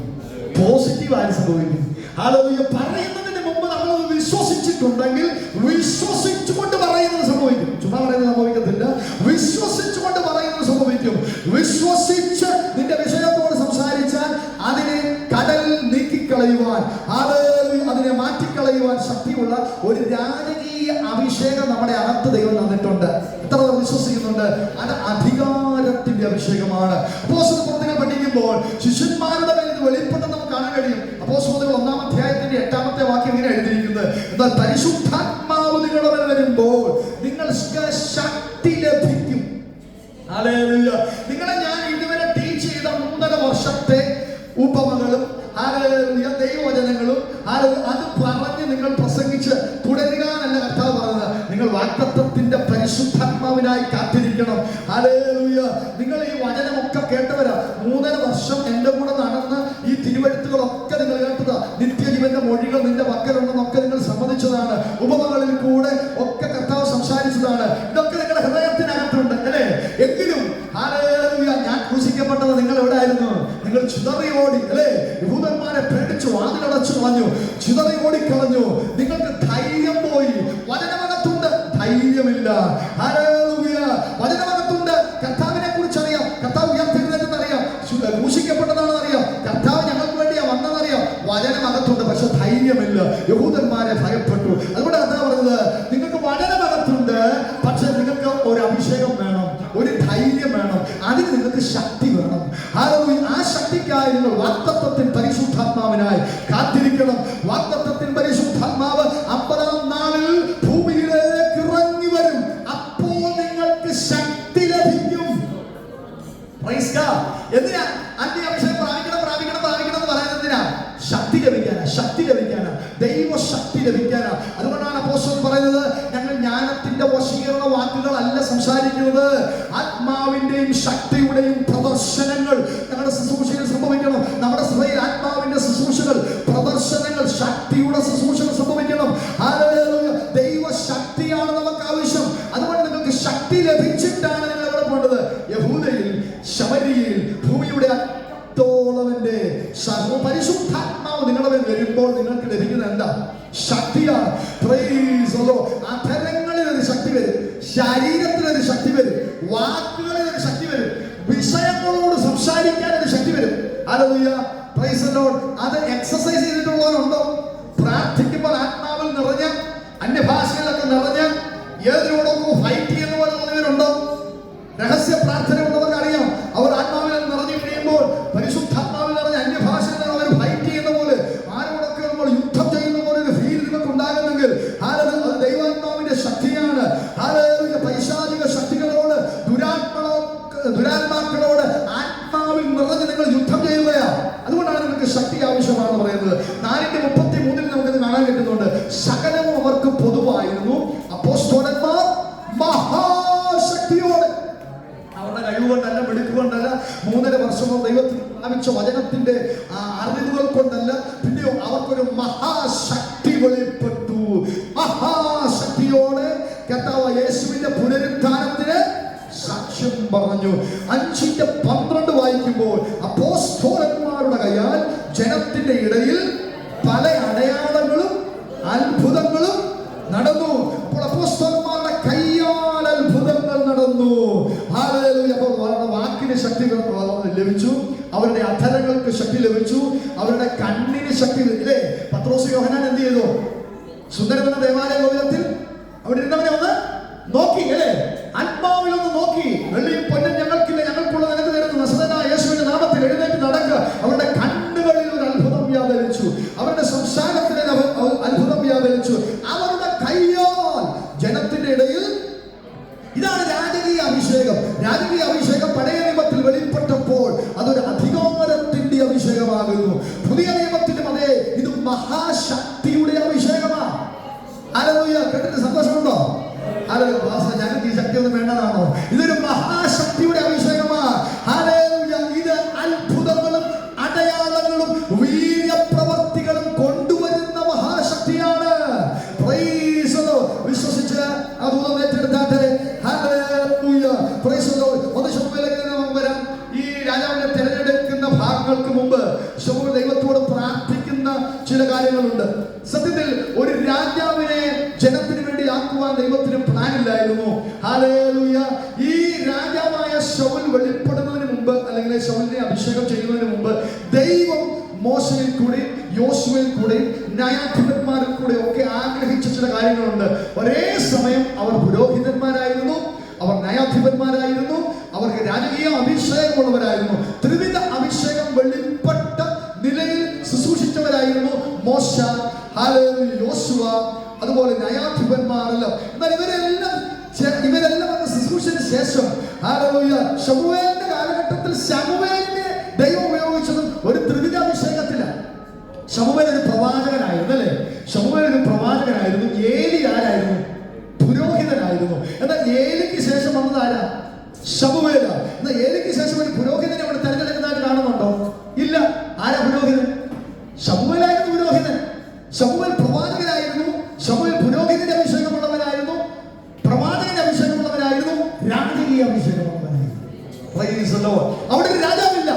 പോസിറ്റീവ് ആയാലും സംഭവിക്കും. ഹല്ലേലൂയ. പറയുന്നതിന് മുമ്പ് നമ്മൾ വിശ്വസിച്ചിട്ടുണ്ടെങ്കിൽ വിശ്വസിച്ചുകൊണ്ട് പറയുന്നത് സംഭവിക്കും. ചുമ്മാ പറയുന്നത് സംഭവിക്കത്തില്ല, വിശ്വസിച്ചുകൊണ്ട് പറയുന്നത് സംഭവിക്കും. വിശ്വസിച്ച് നിന്റെ വിഷയത്തോട് സംസാരിച്ചാൽ അതിനെ കടൽ നീക്കിക്കളയുവാൻ, അതിനെ മാറ്റിക്കളയുവാൻ ശക്തിയുള്ള ഒരു രാജകീയ അഭിഷേകം നമ്മുടെ അകത്ത് ദൈവം തന്നിട്ടുണ്ട്. എത്ര വിശ്വസിക്കുന്നുണ്ട്? അത് അധികാരത്തിന്റെ അഭിഷേകമാണ്. അപ്പോസ്തലപ്രവൃത്തികൾ പഠിക്കുമ്പോൾ ശിഷ്യന്മാരുടെ മേൽ ഇത് വെളിപ്പെട്ടെന്ന് നമുക്ക് കാണാൻ കഴിയും. അപ്പോസ്തലപ്രവൃത്തികൾ 1-ാം അധ്യായത്തിന്റെ 8-ാമത്തെ വാക്യം ഇങ്ങനെ എഴുതിയിരിക്കുന്നത്, എന്നാൽ പരിശുദ്ധാത്മാവ് നിങ്ങളുടെ മേൽ വരുമ്പോൾ നിങ്ങൾക്ക് ശക്തി ലഭിക്കും. ഹല്ലേലൂയ. നിങ്ങളെ ഞാൻ ഇതുവരെ ടീച്ച് ചെയ്ത 3.5 വർഷത്തെ ഉപമകളും ദൈവവചനങ്ങളും അത് പറഞ്ഞ് നിങ്ങൾ പ്രസംഗിച്ച് തുടരുകാനല്ല കർത്താവ് പറഞ്ഞത്. നിങ്ങൾ വാഗ്ദത്തത്തിന്റെ പരിശുദ്ധാത്മാവിനായി കാത്തിരിക്കണം. ഹല്ലേലൂയ. നിങ്ങൾ ഈ വചനമൊക്കെ കേട്ടവരാ. 3.5 വർഷം എന്റെ കൂടെ നടന്ന് ഈ തിരുവെഴുത്തുകളൊക്കെ നിങ്ങൾ കേട്ടതാ. നിത്യജീവന്റെ മൊഴികൾ നിന്റെ പക്കലുണ്ടെന്നൊക്കെ നിങ്ങൾ സമ്മതിച്ചതാണ്. ഉപമകളിൽ കൂടെ ഒക്കെ കർത്താവ് സംസാരിച്ചതാണ്. ഇതൊക്കെ നിങ്ങളുടെ ഹൃദയത്തിനകത്തുണ്ട് അല്ലേ? എങ്കിലും ഹല്ലേലൂയ, ഞാൻ ക്രൂശിക്കപ്പെട്ടത് നിങ്ങൾ എവിടെ ആയിരുന്നു? നിങ്ങൾ ചിതറി ഓടി അല്ലേ? യഹൂദന്മാരെ പേടിച്ചു, വാതിലടച്ചു കളഞ്ഞു, ചിതറി ഓടിക്കളഞ്ഞു. നിങ്ങൾക്ക് ധൈര്യം പോയി. വചനമകത്തുണ്ട്, ധൈര്യമില്ല. ഹല്ലേലൂയ. വചനമകത്തുണ്ട്. കർത്താവിനെ കുറിച്ച് അറിയാം, കർത്താവ് ഉയർത്തെഴുന്നേറ്റെന്നറിയാം, ക്രൂശിക്കപ്പെട്ടതാണെന്ന് അറിയാം, കർത്താവ് ഞങ്ങൾക്ക് വേണ്ടിയാ വന്നതറിയാം. വചനമകത്തുണ്ട്, പക്ഷെ ധൈര്യമില്ല. യഹൂദന്മാരെ ഭയപ്പെട്ടു. അതുകൊണ്ട് കർത്താവ് പറഞ്ഞത്, നിങ്ങൾക്ക് വചനമകത്തുണ്ട്, പക്ഷെ നിങ്ങൾക്ക് ഒരു അഭിഷേകം വേണം, ഒരു ധൈര്യം വേണം, അതിന് നിങ്ങൾക്ക് ശക്തി വേണം. ആ ശക്തിക്കായി നിങ്ങൾ വാഗ്ദത്തത്തിൻ പരിശുദ്ധാത്മാവിനായി കാത്തിരിക്കണം. വാഗ്ദത്തത്തിൻ പരിശുദ്ധാത്മാവ് 50-ാം നാളിൽ ഭൂമിയിലേക്ക് ഇറങ്ങി വരും. അപ്പോൾ നിങ്ങൾക്ക് ശക്തി ലഭിക്കും. Praise God. എന്തിനാ അന്യ അഭിഷേകം പ്രാപിക്കണം എന്ന് പറയുന്നത്? എന്തിനാ? ശക്തി ലഭിക്കാനാ, ശക്തി ലഭിക്കാനാ, ദൈവശക്തി ലഭിക്കാനാ. അതുകൊണ്ടാണ് അപ്പോസ്തലൻ പറയുന്നത്, ഞങ്ങൾ ജ്ഞാനത്തിന്റെ വശീകരണ വാക്കുകളല്ല സംസാരിക്കുന്നത്, ആത്മാവിന്റെയും ശക്തിയുടെയും പ്രദർശനങ്ങൾ ഞങ്ങളുടെ ശുശ്രൂഷയിൽ സംഭവിക്കണം. നമ്മുടെ സഭയിൽ ആത്മാവിന്റെ ശുശ്രൂഷകൾ, പ്രദർശനങ്ങൾ, ശക്തിയുടെ ശുശ്രൂഷകൾ സംഭവിക്കണം. ഹല്ലേലൂയ. ദൈവശക്തിയാണ് നമുക്ക് ആവശ്യം. അതുകൊണ്ട് നിങ്ങൾക്ക് ശക്തി ലഭിച്ചിട്ടാണ് നിങ്ങൾ എവിടെ പോകേണ്ടത്? യഹൂദയിൽ, ശമര്യയിൽ, ഭൂമിയുടെ ോളവന്റെ പരിശുദ്ധാത്മാവ് നിങ്ങളുടെ മേൽ വരുമ്പോൾ നിങ്ങൾക്ക് ലഭിക്കുന്നത് എന്താ? ശക്തിയാണ്. Price the Lord. അധരങ്ങളിൽ ഒരു ശക്തി വരും, ശരീരത്തിലൊരു ശക്തി വരും, വാക്കുകളിൽ ഒരു ശക്തി വരും, വിഷയങ്ങളോട് സംസാരിക്കാൻ ഒരു ശക്തി വരും. ഹല്ലേലൂയ. Price the Lord. അത് എക്സസൈസ് ചെയ്തിട്ടുള്ളവരുണ്ടോ? പ്രാർത്ഥിക്കുമ്പോൾ ആത്മാവിൽ നിറഞ്ഞ, അന്യഭാഷകളൊക്കെ നിറഞ്ഞ, ഏതിനോടൊക്കെ ഫൈറ്റ് ചെയ്യുന്ന പോലെ തോന്നിയവരുണ്ടോ? രഹസ്യ പ്രാർത്ഥന ഉള്ളവർക്ക് അറിയാം. അവർ ആത്മാവിൽ നിറഞ്ഞു കഴിയുമ്പോൾ, പരിശുദ്ധാത്മാവിൽ നിറഞ്ഞ അന്യഭാഷകൾ അവർ ഫൈറ്റ് ചെയ്യുന്ന പോലെ, ആരോടൊക്കെ നമ്മൾ യുദ്ധം ചെയ്യുന്ന പോലെ ഒരു ഫീൽ നിങ്ങൾക്ക് ഉണ്ടാകുന്നെങ്കിൽ അത് ദൈവാത്മാവിന്റെ ശക്തിയാണ്. പൈശാചിക ശക്തികളോട്, ദുരാത്മാക്കളോട് ആത്മാവിൽ നിറഞ്ഞ് നിങ്ങൾ യുദ്ധം ചെയ്യുകയാണ്. അതുകൊണ്ടാണ് നിങ്ങൾക്ക് ശക്തി ആവശ്യമാണെന്ന് പറയുന്നത്. 4:33 നമുക്കിത് കാണാൻ കിട്ടുന്നുണ്ട്. സകലവും അവർക്ക് പൊതുവായിരുന്നു. അപ്പോസ്തലന്മാർ മഹാശക്തിയോടെ, അവരുടെ കഴിവുകൊണ്ടല്ല, മിടുക്കുകൊണ്ടല്ല, 3.5 വർഷമോ ദൈവത്തിൽ പ്രാപിച്ച വചനത്തിന്റെ അറിവുകൾ കൊണ്ടല്ല, പിന്നെയോ അവർക്കൊരു മഹാശക്തി വെളിപ്പെട്ടു. മഹാശക്തിയോടെ കർത്താവ് യേശുവിന്റെ പുനരുത്ഥാനത്തിന് സാക്ഷ്യം പറഞ്ഞു. 5:12 വായിക്കുമ്പോൾ, അപ്പോസ്തലന്മാരുടെ കയ്യാൽ ജനത്തിന്റെ ഇടയിൽ പല അടയാളങ്ങളും അത്ഭുതങ്ങളും നടന്നു. അപ്പോൾ അപ്പോസ്തലന്മാരുടെ കയ്യാൽ അത്ഭുതങ്ങൾ നടന്നു. ഹല്ലേലൂയ. അപ്പോൾ വാക്കിന് ശക്തി ലഭിച്ചു, അവരുടെ അധരങ്ങൾക്ക് ശക്തി ലഭിച്ചു, അവരുടെ കണ്ണിന് ശക്തി ഇല്ലേ? പത്രോസ് യോഹന്നാൻ എന്ത് ചെയ്തു? സുന്ദരമെന്ന ദേവാലയ ഗോപുരത്തിൽ അവിടെ ഇരുന്നവനെ ഒന്ന് നോക്കി അല്ലേ? ആത്മാവിലൊന്ന് നോക്കി. വെള്ളിയും പൊന്നും ഞങ്ങൾക്കില്ല, ഞങ്ങൾക്കുള്ളത് നിനക്ക് തരുന്നു, നസറേയനായ യേശുവിന്റെ നാമത്തിൽ എഴുന്നേറ്റ് നടക്കുക. അവരുടെ കണ്ണുകളിൽ ഒരു അത്ഭുതം വ്യാപരിച്ചു, അവരുടെ സംസാരത്തിൽ അത്ഭുതം വ്യാപരിച്ചു, അവരുടെ കയ്യാൽ ജനത്തിന്റെ ഇടയിൽ. ഇതാണ് രാജകീയ അഭിഷേകം. രാജകീയ അഭിഷേകം പഴയ നിയമത്തിൽ വെളിപ്പെട്ടപ്പോൾ അതൊരു അധികാരത്തിന്റെ അഭിഷേകമാകുന്നു. പുതിയ നിയമത്തിലും അതെ, ഇത് മഹാശക്തിയുടെ അഭിഷേകമാണ്. ഹല്ലേലൂയ. കേട്ടിട്ട് സന്തോഷമുണ്ടോ? ഹല്ലേലൂയ. ഞങ്ങൾക്ക് ഈ ശക്തി ഒന്നും വേണ്ടതാണോ? ഇതൊരു മഹാശക്തിയുടെ അഭിഷേകമാണ്. ഹല്ലേലൂയ. ശൗൽ വെളിപ്പെടുന്നതിന് മുമ്പ്, അല്ലെങ്കിൽ ശൗലിനെ അഭിഷേകം ചെയ്യുന്നതിന് മുമ്പ് ദൈവം മോശയിൽ കൂടി, യോശുവയിൽ കൂടി, ന്യായാധിപന്മാരിൽ കൂടി ഒക്കെ ആഗ്രഹിച്ച ചില കാര്യങ്ങളുണ്ട്. ഒരേ സമയം അവർ പുരോഹിതന്മാരായിരുന്നു, അവർ ന്യായാധിപന്മാരായിരുന്നു, അവർക്ക് രാജകീയ അഭിഷേകമുള്ളവരായിരുന്നു. ത്രിവിധ അഭിഷേകം വെളിപ്പെട്ട നിലയിൽ ശുശ്രൂഷിച്ചവരായിരുന്നു മോശ, യോശുവ, അതുപോലെ ന്യായാധിപന്മാരെല്ലാം. എന്നാൽ ഇവരെല്ലാം ശുശ്രൂഷന് ശേഷം ശമൂവേലിന്റെ കാലഘട്ടത്തിൽ ശമൂവേലിനെ ദൈവം ഉപയോഗിച്ചതും ഒരു ത്രിവിധ അഭിഷേകത്തിലാണ്. ശമൂവേൽ ഒരു പ്രവാചകനായിരുന്നു, അല്ലേ? ശമൂവേൽ ഒരു പ്രവാചകനായിരുന്നു. ഏലി ആരായിരുന്നു? പുരോഹിതനായിരുന്നു. എന്നാൽ ഏലിക്ക് ശേഷം വന്നത് ആരാ? ശമൂവേല. എന്നാൽ ഏലിക്ക് ശേഷം ഒരു പുരോഹിതനെ അവിടെ തെരഞ്ഞെടുക്കുന്നതായിട്ട് കാണുന്നുണ്ടോ? ഇല്ല. ആരാ പുരോഹിതൻ? ശമൂവേലായിരുന്നു പുരോഹിതൻ. ശമൂവേൽ പ്രവാചകനായിരുന്നു. ശമൂവേൽ പുരോഹിതന്റെ അഭിഷേകമുള്ളവനായിരുന്നു, പ്രവാചകന്റെ അഭിഷേകമുള്ളവനായിരുന്നു, രാജകീയ അഭിഷേകമുള്ളവനായിരുന്നു. അവിടെ ഒരു രാജാവില്ല.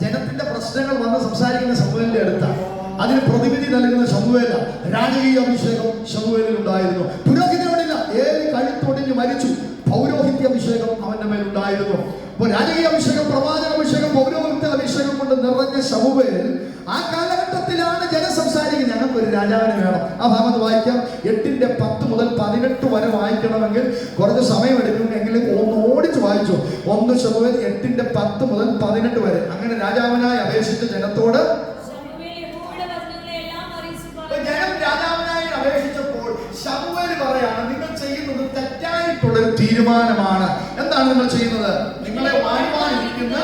ജനത്തിന്റെ പ്രശ്നങ്ങൾ വന്ന് സംസാരിക്കുന്ന ശമൂവേലിന്റെ അടുത്താണ്. അതിന് പ്രതിവിധി നൽകുന്ന ശമൂവേല. രാജകീയ അഭിഷേകം ശമൂവേലിൽ ഉണ്ടായിരുന്നു. പുരോഹിതനോടില്ല. ഏലി കഴുത്തൊടിഞ്ഞ് മരിച്ചു. പൗരോഹിത്യ അഭിഷേകം അവന്റെ മേലുണ്ടായിരുന്നു. അപ്പോൾ രാജകീയ അഭിഷേകം, പ്രവാചക അഭിഷേകം, പൗരോഹിത്യ അഭിഷേകം കൊണ്ട് നിറഞ്ഞ ശമൂവേൽ ആ കാലഘട്ടത്തിലാണ് ജനം സംസാരിക്കുന്നത്, ഞങ്ങൾക്കൊരു രാജാവിനെ വേണം. ആ ഭാഗം വായിക്കാം. 8:10 മുതൽ 18 വരെ വായിക്കണമെങ്കിൽ കുറച്ച് സമയമെടുക്കും, എങ്കിലും ഒന്ന് ഓടിച്ച് വായിച്ചു. 1 ശമൂവേൽ 8:10 മുതൽ 18 വരെ. അങ്ങനെ രാജാവിനായി അപേക്ഷിച്ച ജനത്തോട് ജനം രാജാവിനായി അപേക്ഷിച്ചപ്പോൾ ശമൂവേൽ പറയാണ്, നിങ്ങൾ ചെയ്യുന്നത് തെറ്റായിട്ടുള്ളൊരു തീരുമാനമാണ്. എന്താണ് നിങ്ങൾ ചെയ്യുന്നത്? നിങ്ങളെ വാഴുവാനിരിക്കുന്ന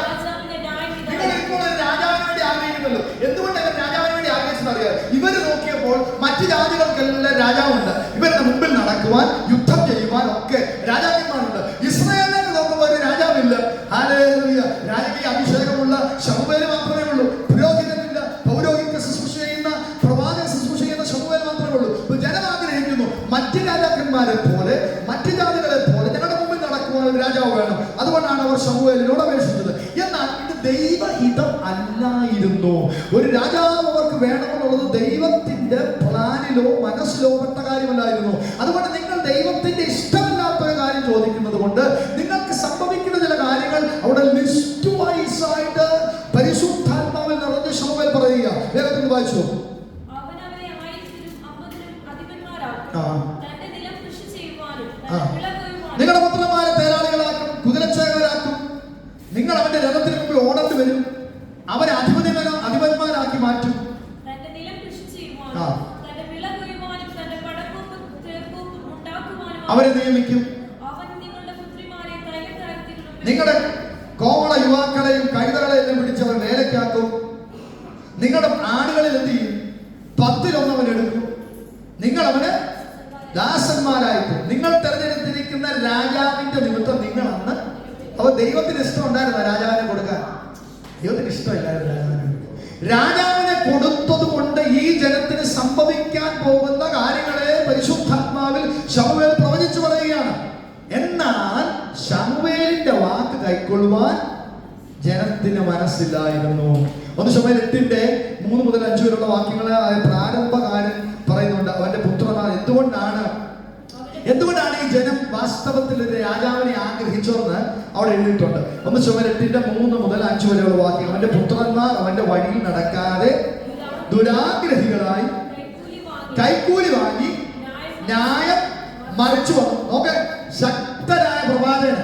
നിങ്ങൾ ഇപ്പോൾ ഒരു രാജാവിന് വേണ്ടി ആഗ്രഹിക്കുന്നല്ലോ. എന്തുകൊണ്ട് അവർ രാജാവിന് വേണ്ടി ആഗ്രഹിച്ചെന്നറിയാം? ഇവര് നോക്കിയപ്പോൾ മറ്റു ജാതികൾക്കെല്ലാം രാജാവുണ്ട്. ഇവരുടെ മുമ്പിൽ നടക്കുവാൻ, യുദ്ധം ചെയ്യുവാൻ ഒക്കെ രാജാക്കന്മാരുണ്ട്. ഇസ്രായേലിലേക്ക് നോക്കുമ്പോൾ ഒരു രാജാവില്ല. ഹല്ലേലൂയ. രാജകീയ അഭിഷേകമുള്ള ശമൂവേൽ മാത്രമേ ഉള്ളൂ. പുരോഹിതനില്ല. പൗരോഹിത്യ ശുശ്രൂഷ ചെയ്യുന്ന, പ്രവാചക ശുശ്രൂഷ ചെയ്യുന്ന ശമൂവേൽ മാത്രമേ ഉള്ളൂ. ജനം ആഗ്രഹിക്കുന്നു മറ്റു രാജാക്കന്മാരെ പോലെ, മറ്റു ജാതികളെ പോലെ ഞങ്ങളുടെ മുമ്പിൽ നടക്കുവാൻ ഒരു രാജാവ് വേണം. അതുകൊണ്ടാണ് അവർ ശമൂവേലിനോട് അപേക്ഷിച്ചത്. എന്നാൽ ഇത് ദൈവഹിതം അല്ലായിരുന്നു. ഒരു രാജാവ് അവർക്ക് വേണമെന്നുള്ളത് ദൈവത്തിന്റെ പ്ലാനിലോ മനസ്സിലോ പെട്ട കാര്യമല്ലായിരുന്നു. അതുകൊണ്ട് നിങ്ങൾ ദൈവത്തിന്റെ ഇഷ്ടമില്ലാത്ത ഒരു കാര്യം ചോദിക്കുന്നത് കൊണ്ട് നിങ്ങൾക്ക് സംഭവിക്കുന്ന ചില കാര്യങ്ങൾ അവിടെ ലിസ്റ്റ് വൈസ് ആയിട്ട് പരിശുദ്ധാത്മാവിൽ നിറഞ്ഞ ശമൂവേൽ പറയുക. വേഗത്തിൽ വായിച്ചു. നിങ്ങളുടെ പുത്രന്മാരെ തേരാളികളാക്കും, കുതിരച്ചേകരാക്കും. നിങ്ങൾ അവന്റെ രഥത്തിന് മുമ്പിൽ ഓടേണ്ടി വരും. അവരെ അധിപന്മാരാക്കി മാറ്റും. അവരെ നിയമിക്കും. നിങ്ങളുടെ കോമള യുവാക്കളെയും കൈതകളെയും പിടിച്ചവർ വേലക്കാക്കും. നിങ്ങളുടെ ആടുകളിൽ എന്ത് ചെയ്യും? 10-1 അവൻ എടുക്കും. നിങ്ങൾ അവന് ദാസന്മാരായിരിക്കും. നിങ്ങൾ തെരഞ്ഞെടുത്തിരിക്കുന്ന രാജാവിന്റെ നിമിത്തം നിങ്ങൾ അന്ന്, അപ്പൊ ദൈവത്തിന് ഇഷ്ടം ഉണ്ടായിരുന്ന രാജാവിനെ കൊടുക്കാൻ? ദൈവത്തിന് ഇഷ്ടമില്ലായിരുന്നു രാജാവിനെ കൊടുത്തത് കൊണ്ട് ഈ ജനത്തിന് സംഭവിക്കാൻ പോകുന്ന കാര്യങ്ങളെ പരിശുദ്ധാത്മാവിൽ ശമൂവേൽ പ്രവചിച്ചു പറയുകയാണ്. എന്നാൽ ശമൂവേലിന്റെ വാക്ക് കൈക്കൊള്ളുവാൻ ജനത്തിന് മനസ്സില്ലായിരുന്നു. 1 ശമൂവേൽ 8:3 മുതൽ 5 വരെയുള്ള വാക്യങ്ങളെ പ്രാരംഭകാരൻ പറയുന്നുണ്ട്. അവന്റെ പുത്രന്മാർ എന്തുകൊണ്ടാണ് ഈ ജനം വാസ്തവത്തിൽ ഒരു രാജാവിനെ ആഗ്രഹിച്ചതെന്ന് അവിടെ എഴുതിയിട്ടുണ്ട്. 1 ശമൂവേൽ 8:3 മുതൽ 5 വരെയുള്ള വാക്യം. അവന്റെ പുത്രന്മാർ അവന്റെ വഴിയിൽ നടക്കാതെ ദുരാഗ്രഹികളായി കൈക്കൂലി വാങ്ങി ന്യായം മറിച്ചു വന്നു. നോക്കെ, ശക്തരായ പ്രവാചകൻ.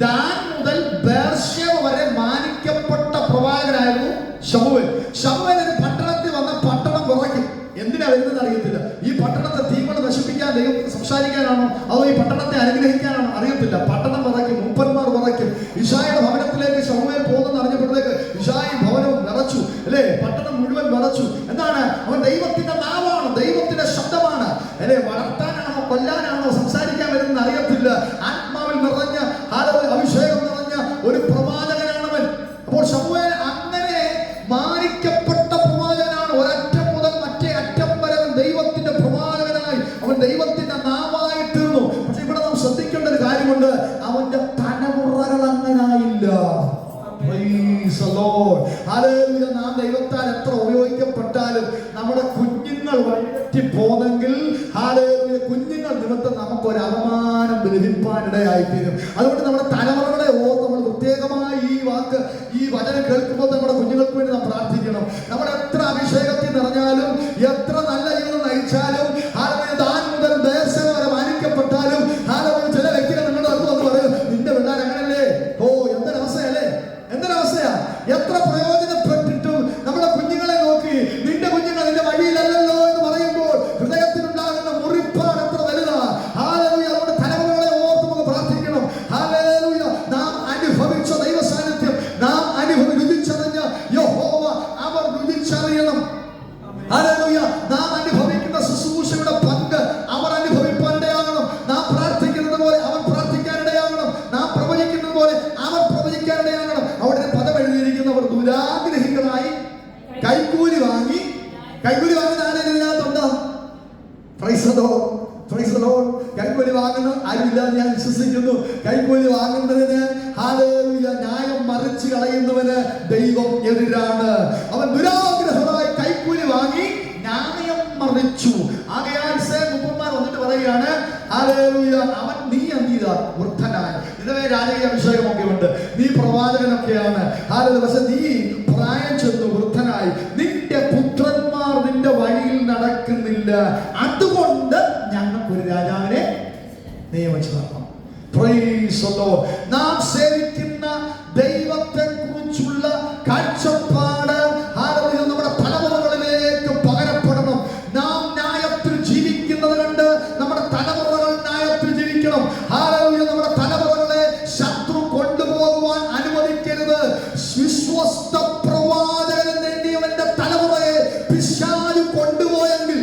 ദാൻ മുതൽ ബേർശേവ വരെ മാനിക്കപ്പെട്ട പ്രവാചകനായിരുന്നു ശമൂവേൽ. ശമൂവേൽ ഒരു പട്ടണത്തിൽ വന്ന പട്ടണം വിറയ്ക്കും. എന്തിനാ വരുന്നത് അറിയത്തില്ല. ഈ പട്ടണത്തെ തീകൊണ്ട് നശിപ്പിക്കാൻ ദൈവം സംസാരിക്കാനാണോ അതോ ഈ പട്ടണത്തെ അനുഗ്രഹിക്കാനാണോ അറിയത്തില്ല. പട്ടണം വിറയ്ക്കും, മൂപ്പന്മാർ വിറയ്ക്കും. ഇശായിയുടെ ഭവനത്തിലേക്ക് ശമൂവേൽ പോകുന്നെന്ന് അറിഞ്ഞപ്പോഴത്തേക്ക് ഇശായി ഭവനവും വിറച്ചു, അല്ലേ? പട്ടണം മുഴുവൻ വിറച്ചു. എന്താണ്? അവൻ ദൈവത്തിന്റെ നാവാണ്, ദൈവത്തിന്റെ ശബ്ദമാണ്, അല്ലേ? വളർത്താനാണോ കൊല്ലാനാണോ സംസാരിക്കാൻ വരുന്നത് അറിയത്തില്ല. ആത്മാവിൽ നിറഞ്ഞ, അഭിഷേകം നിറഞ്ഞ ഒരു പ്രവാചകനാണവൻ. അപ്പോൾ ശമൂവേൽ അങ്ങനെ മാനിക്കപ്പെട്ട പ്രവാചകനാണ്. ഒരറ്റം മുതൽ മറ്റേ അറ്റം വരെ ദൈവത്തിന്റെ പ്രവാചകനായി, അവൻ ദൈവത്തിന്റെ നാവായി തീർന്നു. പക്ഷെ ഇവിടെ നാം ശ്രദ്ധിക്കേണ്ട ഒരു കാര്യമുണ്ട്. അവന്റെ തലമുറകൾ അങ്ങനായില്ല. നാം ദൈവത്താൽ എത്ര ഉപയോഗിക്കപ്പെട്ടാലും നമ്മുടെ കുഞ്ഞുങ്ങൾ വഴിതെറ്റി പോന്നെങ്കിൽ കുഞ്ഞുങ്ങൾ നിമിത്തം നമുക്കൊരു അപമാനം ലഭിക്കാനിടയായിത്തീരും. അതുകൊണ്ട് നമ്മുടെ തലമുറകളെ ഓർത്ത് നമ്മൾ പ്രത്യേകമായി ദൈവം എതിരാണ്. അവൻ ദുരാഗ്രഹമായി കൈക്കൂലി വാങ്ങി ന്യായം മറിച്ചു. ആകയാൽ മുപ്പന്മാർ വന്നിട്ട് പറയുകയാണ്, ഹല്ലേലൂയ, അവൻ നീ അന്തീത വൃദ്ധനായ, ഇതേ രാജകീയ അഭിഷേകമൊക്കെ ഉണ്ട്, നീ പ്രവാചകനൊക്കെയാണ്, ഹല്ലേലൂയ, പക്ഷെ നീ പ്രായം ചെന്നു വൃദ്ധനായി, നിന്റെ പുത്രന്മാർ നിന്റെ വഴിയിൽ നടക്കുന്നില്ല, അതുകൊണ്ട് ഞങ്ങൾക്കൊരു രാജാവിനെ നിയമിച്ചു തരണം. Price the Lord. നാം സേവിക്കുന്ന ദൈവത്തെ കുറിച്ചുള്ള കാഴ്ചപ്പാട് ഹല്ലേലൂയ നമ്മുടെ തലമുറകളിലേക്ക് പകരപ്പെടണം. നാം ന്യായത്തിൽ ജീവിക്കുന്നത് കണ്ട് നമ്മുടെ തലമുറകൾ ന്യായത്തിൽ ജീവിക്കണം. ഹല്ലേലൂയ. നമ്മുടെ തലമുറകളെ ശത്രു കൊണ്ടുപോകുവാൻ അനുവദിക്കരുത്. വിശ്വസ്ത പ്രവാചകൻ നേടിയവന്റെ തലമുറയെ പിശാച് കൊണ്ടുപോയെങ്കിൽ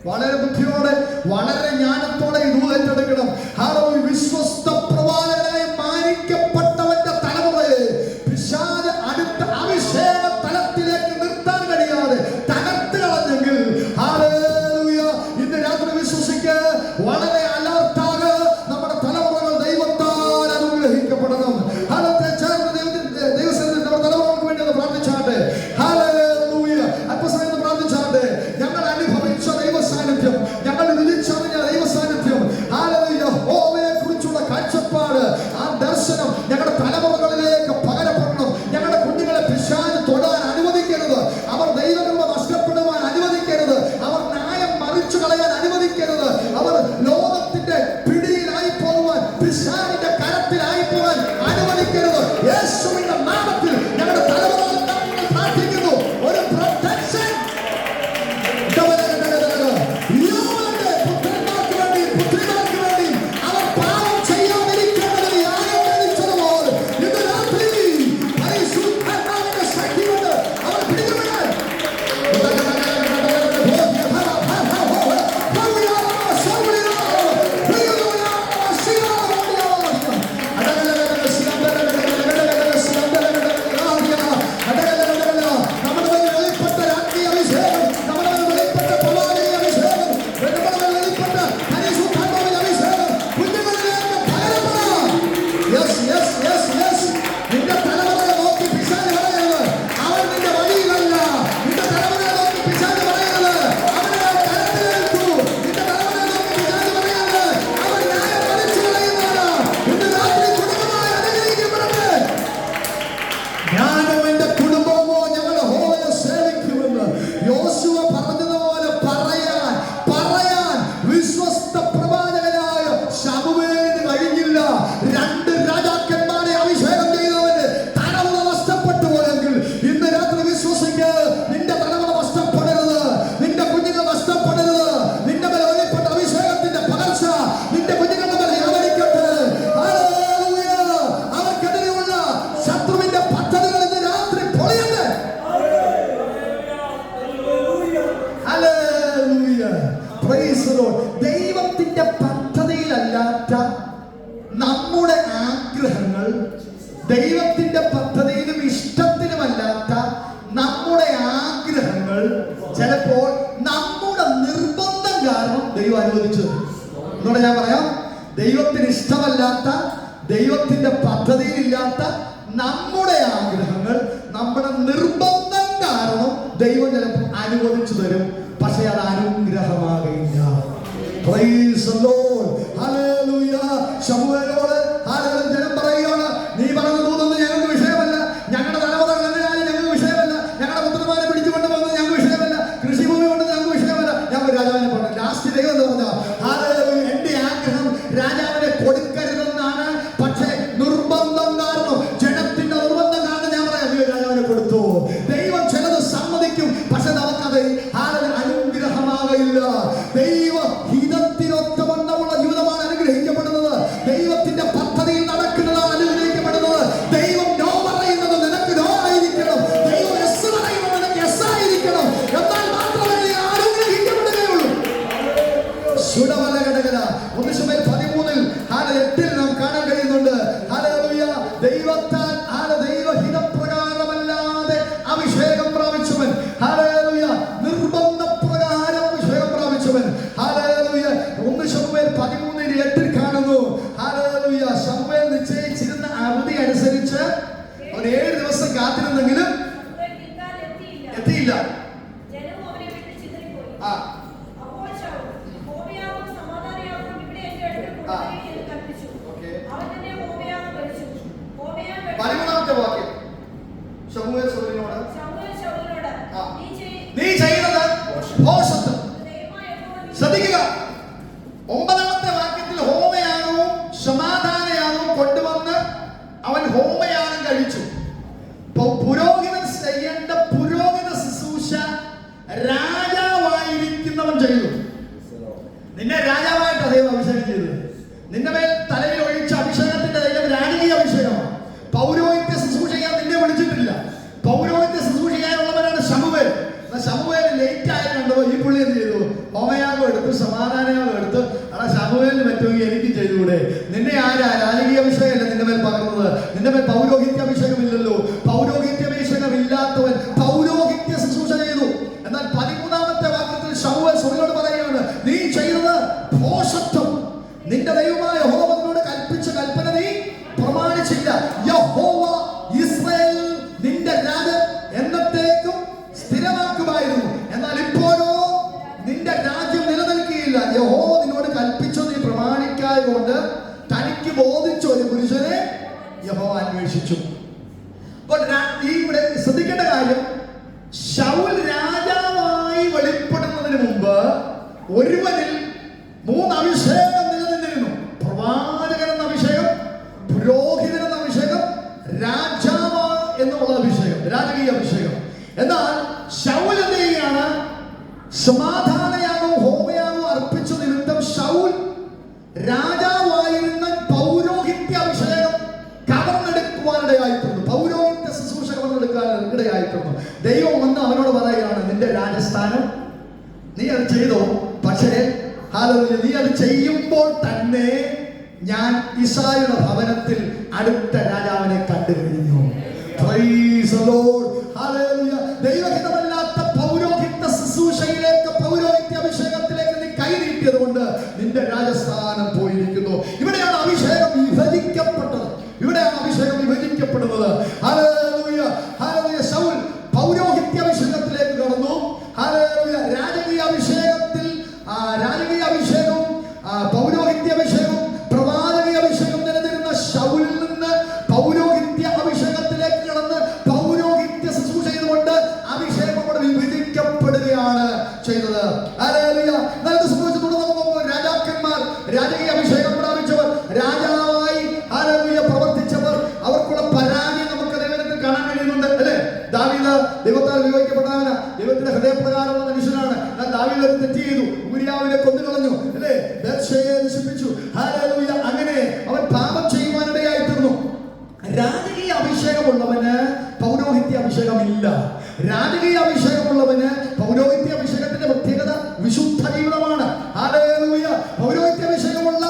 വളരെ ബുദ്ധിയോടെ വളരെ ജ്ഞാനത്തോടെ ഇത് ഏറ്റെടുക്കണം. ഹല്ലേലൂയ. വിശ്വസ്ത പ്രവാചകനായി മാനിക്കപ്പെട്ടവന്റെ തലമുറയെ പിശാച് അടുത്ത അഭിഷേക തലത്തിലേക്ക് നിർത്താൻ കഴിയാതെ തകർത്ത് കളഞ്ഞെങ്കിൽ, ഹല്ലേലൂയ, ഇന്ന് രാത്രി വിശ്വസിക്ക്, വളരെ അലർട്ടാക നമ്മുടെ തലമുറകൾ ദൈവത്താൽ അനുഗ്രഹിക്കപ്പെടണം. ഹല്ലേലൂയ. ചേർന്ന് ദൈവസന്നിധിയിൽ നമ്മുടെ തലമുറകൾക്ക് വേണ്ടി ഒന്ന് പ്രാർത്ഥിച്ചാട്ടെ. ഹല്ലേലൂയ. അല്പസമയം പ്രാർത്ഥിച്ചാട്ടെ. ഞങ്ങൾ അനുഭവിച്ച ദൈവ സാന്നിധ്യം, ഞങ്ങൾ വിളിച്ചറിഞ്ഞ ദൈവ സാന്നിധ്യം, ഹല്ലേലൂയ, യഹോവയെ കുറിച്ചുള്ള കാഴ്ചപ്പാട്, ആ ദർശനം ഞങ്ങളുടെ തലമുറകളിലേക്ക് പകരപ്പെടണം. ഞങ്ങളുടെ കുഞ്ഞുങ്ങളെ പിശാച് തൊടാൻ അനുവദിക്കരുത്. അവർ ദൈവകൃപ നഷ്ടപ്പെടുവാൻ അനുവദിക്കരുത്. അവർ ന്യായം മറിച്ചു കളയാൻ അനുവദിക്കരുത്. അവർ ലോകത്തിന്റെ പിടിയിലായി പോകുവാൻ, പിശാചിന്റെ കരത്തിലായി പോകാൻ അനുവദിക്കരുത്. യേശുവിന്റെ നാമത്തിൽ ഞങ്ങളുടെ തലമുറകൾ പ്രാർത്ഥിക്കുന്നു, ഒരു പ്രൊട്ടക്ഷൻ പുത്രന്മാർക്ക് വേണ്ടി, പുത്രിമാർക്ക് വേണ്ടി അവർ പാപം ചെയ്യാതിരിക്കേണ്ടതിന് യാഗം കഴിച്ചതുപോലെ ഇന്ന് രാത്രി പരിശുദ്ധാത്മാവിന്റെ ശക്തി കൊണ്ട് അവർ പിടിക്കപ്പെടാൻ ദൈവത്തിന്റെ പദ്ധതിയിലല്ലാത്ത നമ്മുടെ ആഗ്രഹങ്ങൾ, ദൈവത്തിന്റെ പദ്ധതിയിലും ഇഷ്ടത്തിലുമല്ലാത്ത നമ്മുടെ ആഗ്രഹങ്ങൾ ചിലപ്പോൾ നമ്മുടെ നിർബന്ധം കാരണം ദൈവം അനുവദിച്ചു. എന്നോട് ഞാൻ പറയാം, ദൈവത്തിന് ഇഷ്ടമല്ലാത്ത, ദൈവത്തിന്റെ പദ്ധതിയിലില്ലാത്ത നമ്മുടെ ആഗ്രഹങ്ങൾ നമ്മുടെ നിർബന്ധം കാരണം ദൈവം ചിലപ്പോൾ അനുവദിച്ചു തരും. പക്ഷെ അത് അനുഗ്രഹമാകില്ല. Praise the Lord. ഹല്ലേലൂയ. ശമൂവേലോട് ഹല്ലേലൂയ ജനം പറയുകയാണ്, നീ പറഞ്ഞ ദൂതൊന്നും ഞങ്ങൾക്ക് വിഷയമല്ല, ഞങ്ങളുടെ തലമുറകൾ എന്തിനാലും ഞങ്ങൾക്ക് വിഷയമല്ല, ഞങ്ങളുടെ പുത്രന്മാരെ പിടിച്ചുകൊണ്ട് പോകുന്നത് ഞങ്ങൾക്ക് വിഷയമല്ല, കൃഷിഭൂമി കൊണ്ട് ഞങ്ങൾക്ക് വിഷയമല്ല. ഞങ്ങൾ രാജാവിനെ പറഞ്ഞു. ലാസ്റ്റ് ദൈവം എന്ന് പറഞ്ഞ ഹല്ലേലൂയ, എന്റെ ആഗ്രഹം രാജാവിനെ കൊടുക്കരുതെന്നാണ്. പക്ഷേ നിർബന്ധം കാരണം, ജനത്തിന്റെ നിർബന്ധം കാരണം ഞാൻ പറയാം, രാജാവിനെ കൊടുത്തു. ദൈവം ചിലത് സമ്മതിക്കും, പക്ഷെ നമുക്കത് അനുഗ്രഹമാകയില്ല. ദൈവ ഹിതത്തിനൊത്തവണ്ണം സമാധാനം എടുത്ത് ശമൂവേലിന് പറ്റുമെങ്കിൽ എനിക്ക് ചെയ്തുകൂടെ? നിന്നെ ആരാ രാജകീയ അഭിഷേകമല്ല നിന്റെ മേൽ പകർന്നത്, നിന്റെ മേൽ പൗരോഹിത്യ അഭിഷേകമില്ലല്ലോ. പൗരോഹിത്യ അഭിഷേകമില്ലാത്തവൻ പൗരോഹിത്യ ശുശ്രൂഷ ചെയ്തു. എന്നാൽ 13ാമത്തെ വാക്യത്തിൽ ശമൂവേൽ സൗലിനോട് പറയുകയാണ്, നീ ചെയ്തത് ഭോഷത്വം. നിന്റെ ദൈവമായ യഹോവ നിന്നോട് കൽപ്പിച്ച കൽപ്പന നീ പ്രമാണിച്ചില്ല. യഹോവ ഇസ്രായേൽ നിന്റെ രാജൻ എന്നത്തേക്കും സ്ഥിരമാക്കുമായിരുന്നു. എന്നാൽ ഇപ്പോഴോ നിന്റെ രാജ്യം നിലനിൽക്കുകയില്ല. യഹോവ നിന്നോട് കൽപ്പിച്ചു നീ പ്രമാണിക്കായ കൊണ്ട് തനിക്ക് ബോധിച്ച ഒരു പുരുഷനെ യഹോവ അന്വേഷിച്ചു. അപ്പോൾ ഇവിടെ ശ്രദ്ധിക്കേണ്ട കാര്യം, ശൗൽ രാജാവായി വെളിപ്പെടുന്നതിന് മുമ്പ് ഒരുവനിൽ 3 അഭിഷേകം നിലനിന്നിരുന്നു. പ്രവാചകൻ എന്ന അഭിഷേകം, പുരോഹിതൻ എന്ന അഭിഷേകം, രാജാവ് എന്നുള്ള അഭിഷേകം, രാജകീയ അഭിഷേകം. എന്നാൽ ശൗൽ എന്ത് ചെയ്യുകയാണ്? സമാധാനയാഗവും ഹോമയാഗവും അർപ്പിച്ച നിമിത്തം ശൗൽ രാജാവായിരുന്ന പൗരോഹിത്യ അഭിഷേകം കവർന്നെടുക്കുവാനിടയായിട്ടുണ്ട്. പൗരോഹിത്യ ശുശ്രൂഷ കവർന്നെടുക്കാൻ ഇടയായിട്ടുണ്ട്. ദൈവം വന്ന് അവനോട് പറയുകയാണ്, നിന്റെ രാജസ്ഥാനം നീ അത് ചെയ്തോ, പക്ഷേ നീ അത് ചെയ്യുമ്പോൾ തന്നെ ഞാൻ ഇസ്രായേലിന്റെ ഭവനത്തിൽ അടുത്ത രാജാവിനെ കണ്ടു കഴിഞ്ഞു. ദൈവഹിതമല്ലാത്ത പൗരോഹിത്യ ശുശ്രൂഷയിലേക്ക്, പൗരോഹിത്യ അഭിഷേകത്തിലേക്ക് നീ കൈ നീട്ടിയത് കൊണ്ട് നിന്റെ രാജസ്ഥാനം പോയിരിക്കുന്നു. ഇവിടെയാണ് അഭിഷേകം വിഭജിക്കപ്പെട്ടത്. ഇവിടെയാണ് അഭിഷേകം വിഭജിക്കപ്പെടുന്നത്. ശൗൽ പൗരോഹിത്യ അഭിഷേകത്തിലേക്ക് കടന്നു. രാജകീയ അഭിഷേകത്തിൽ രാജകീയ അഭിഷേകവും പൗരോഹിത്യ അഭിഷേകവും പ്രവാചകീയ അഭിഷേകം നിലനിരുന്ന ശൗലിൽ നിന്ന് പൗരോഹിത്യ അഭിഷേകത്തിലേക്ക് കടന്ന് പൗരോഹിത്യ ശുശ്രൂഷ ചെയ്തുകൊണ്ട് അഭിഷേകം അവിടെ വിഭജിക്കപ്പെടുകയാണ് ചെയ്തത്. രാജാക്കന്മാർ, രാജകീയ അഭിഷേകം പ്രാപിച്ചവർ, രാജാവായി പ്രവർത്തിച്ചവർ, അവർക്കുള്ള പരാജയം നമുക്ക് ദൈവത്തിൽ കാണാൻ കഴിയുന്നുണ്ട് അല്ലെ? ദാവീദ് ദൈവത്താൽ വിവേചിക്കപ്പെട്ടവനാണ്, ദൈവത്തിന്റെ ഹൃദയപ്രകാരമുള്ള മനുഷ്യനാണ്. ദാവീദ് ഒരു തെറ്റ് ചെയ്തു, ഊരിയാവിനെ കൊന്നുകളഞ്ഞു അല്ലെ, ബത്ശേബയെ നശിപ്പിച്ചു. ഹല്ലേലൂയ. അങ്ങനെ അവൻ പാപം ചെയ്യുവാനിടയായി തീർന്നു. രാജകീയ അഭിഷേകമുള്ളവന് പൗരോഹിത്യ അഭിഷേകമില്ല. രാജകീയ അഭിഷേകമുള്ളവന് പൗരോഹിത്യ അഭിഷേകത്തിന്റെ പ്രത്യേകത വിശുദ്ധ ജീവിതമാണ്. ഹല്ലേലൂയ. പൗരോഹിത്യ അഭിഷേകമുള്ള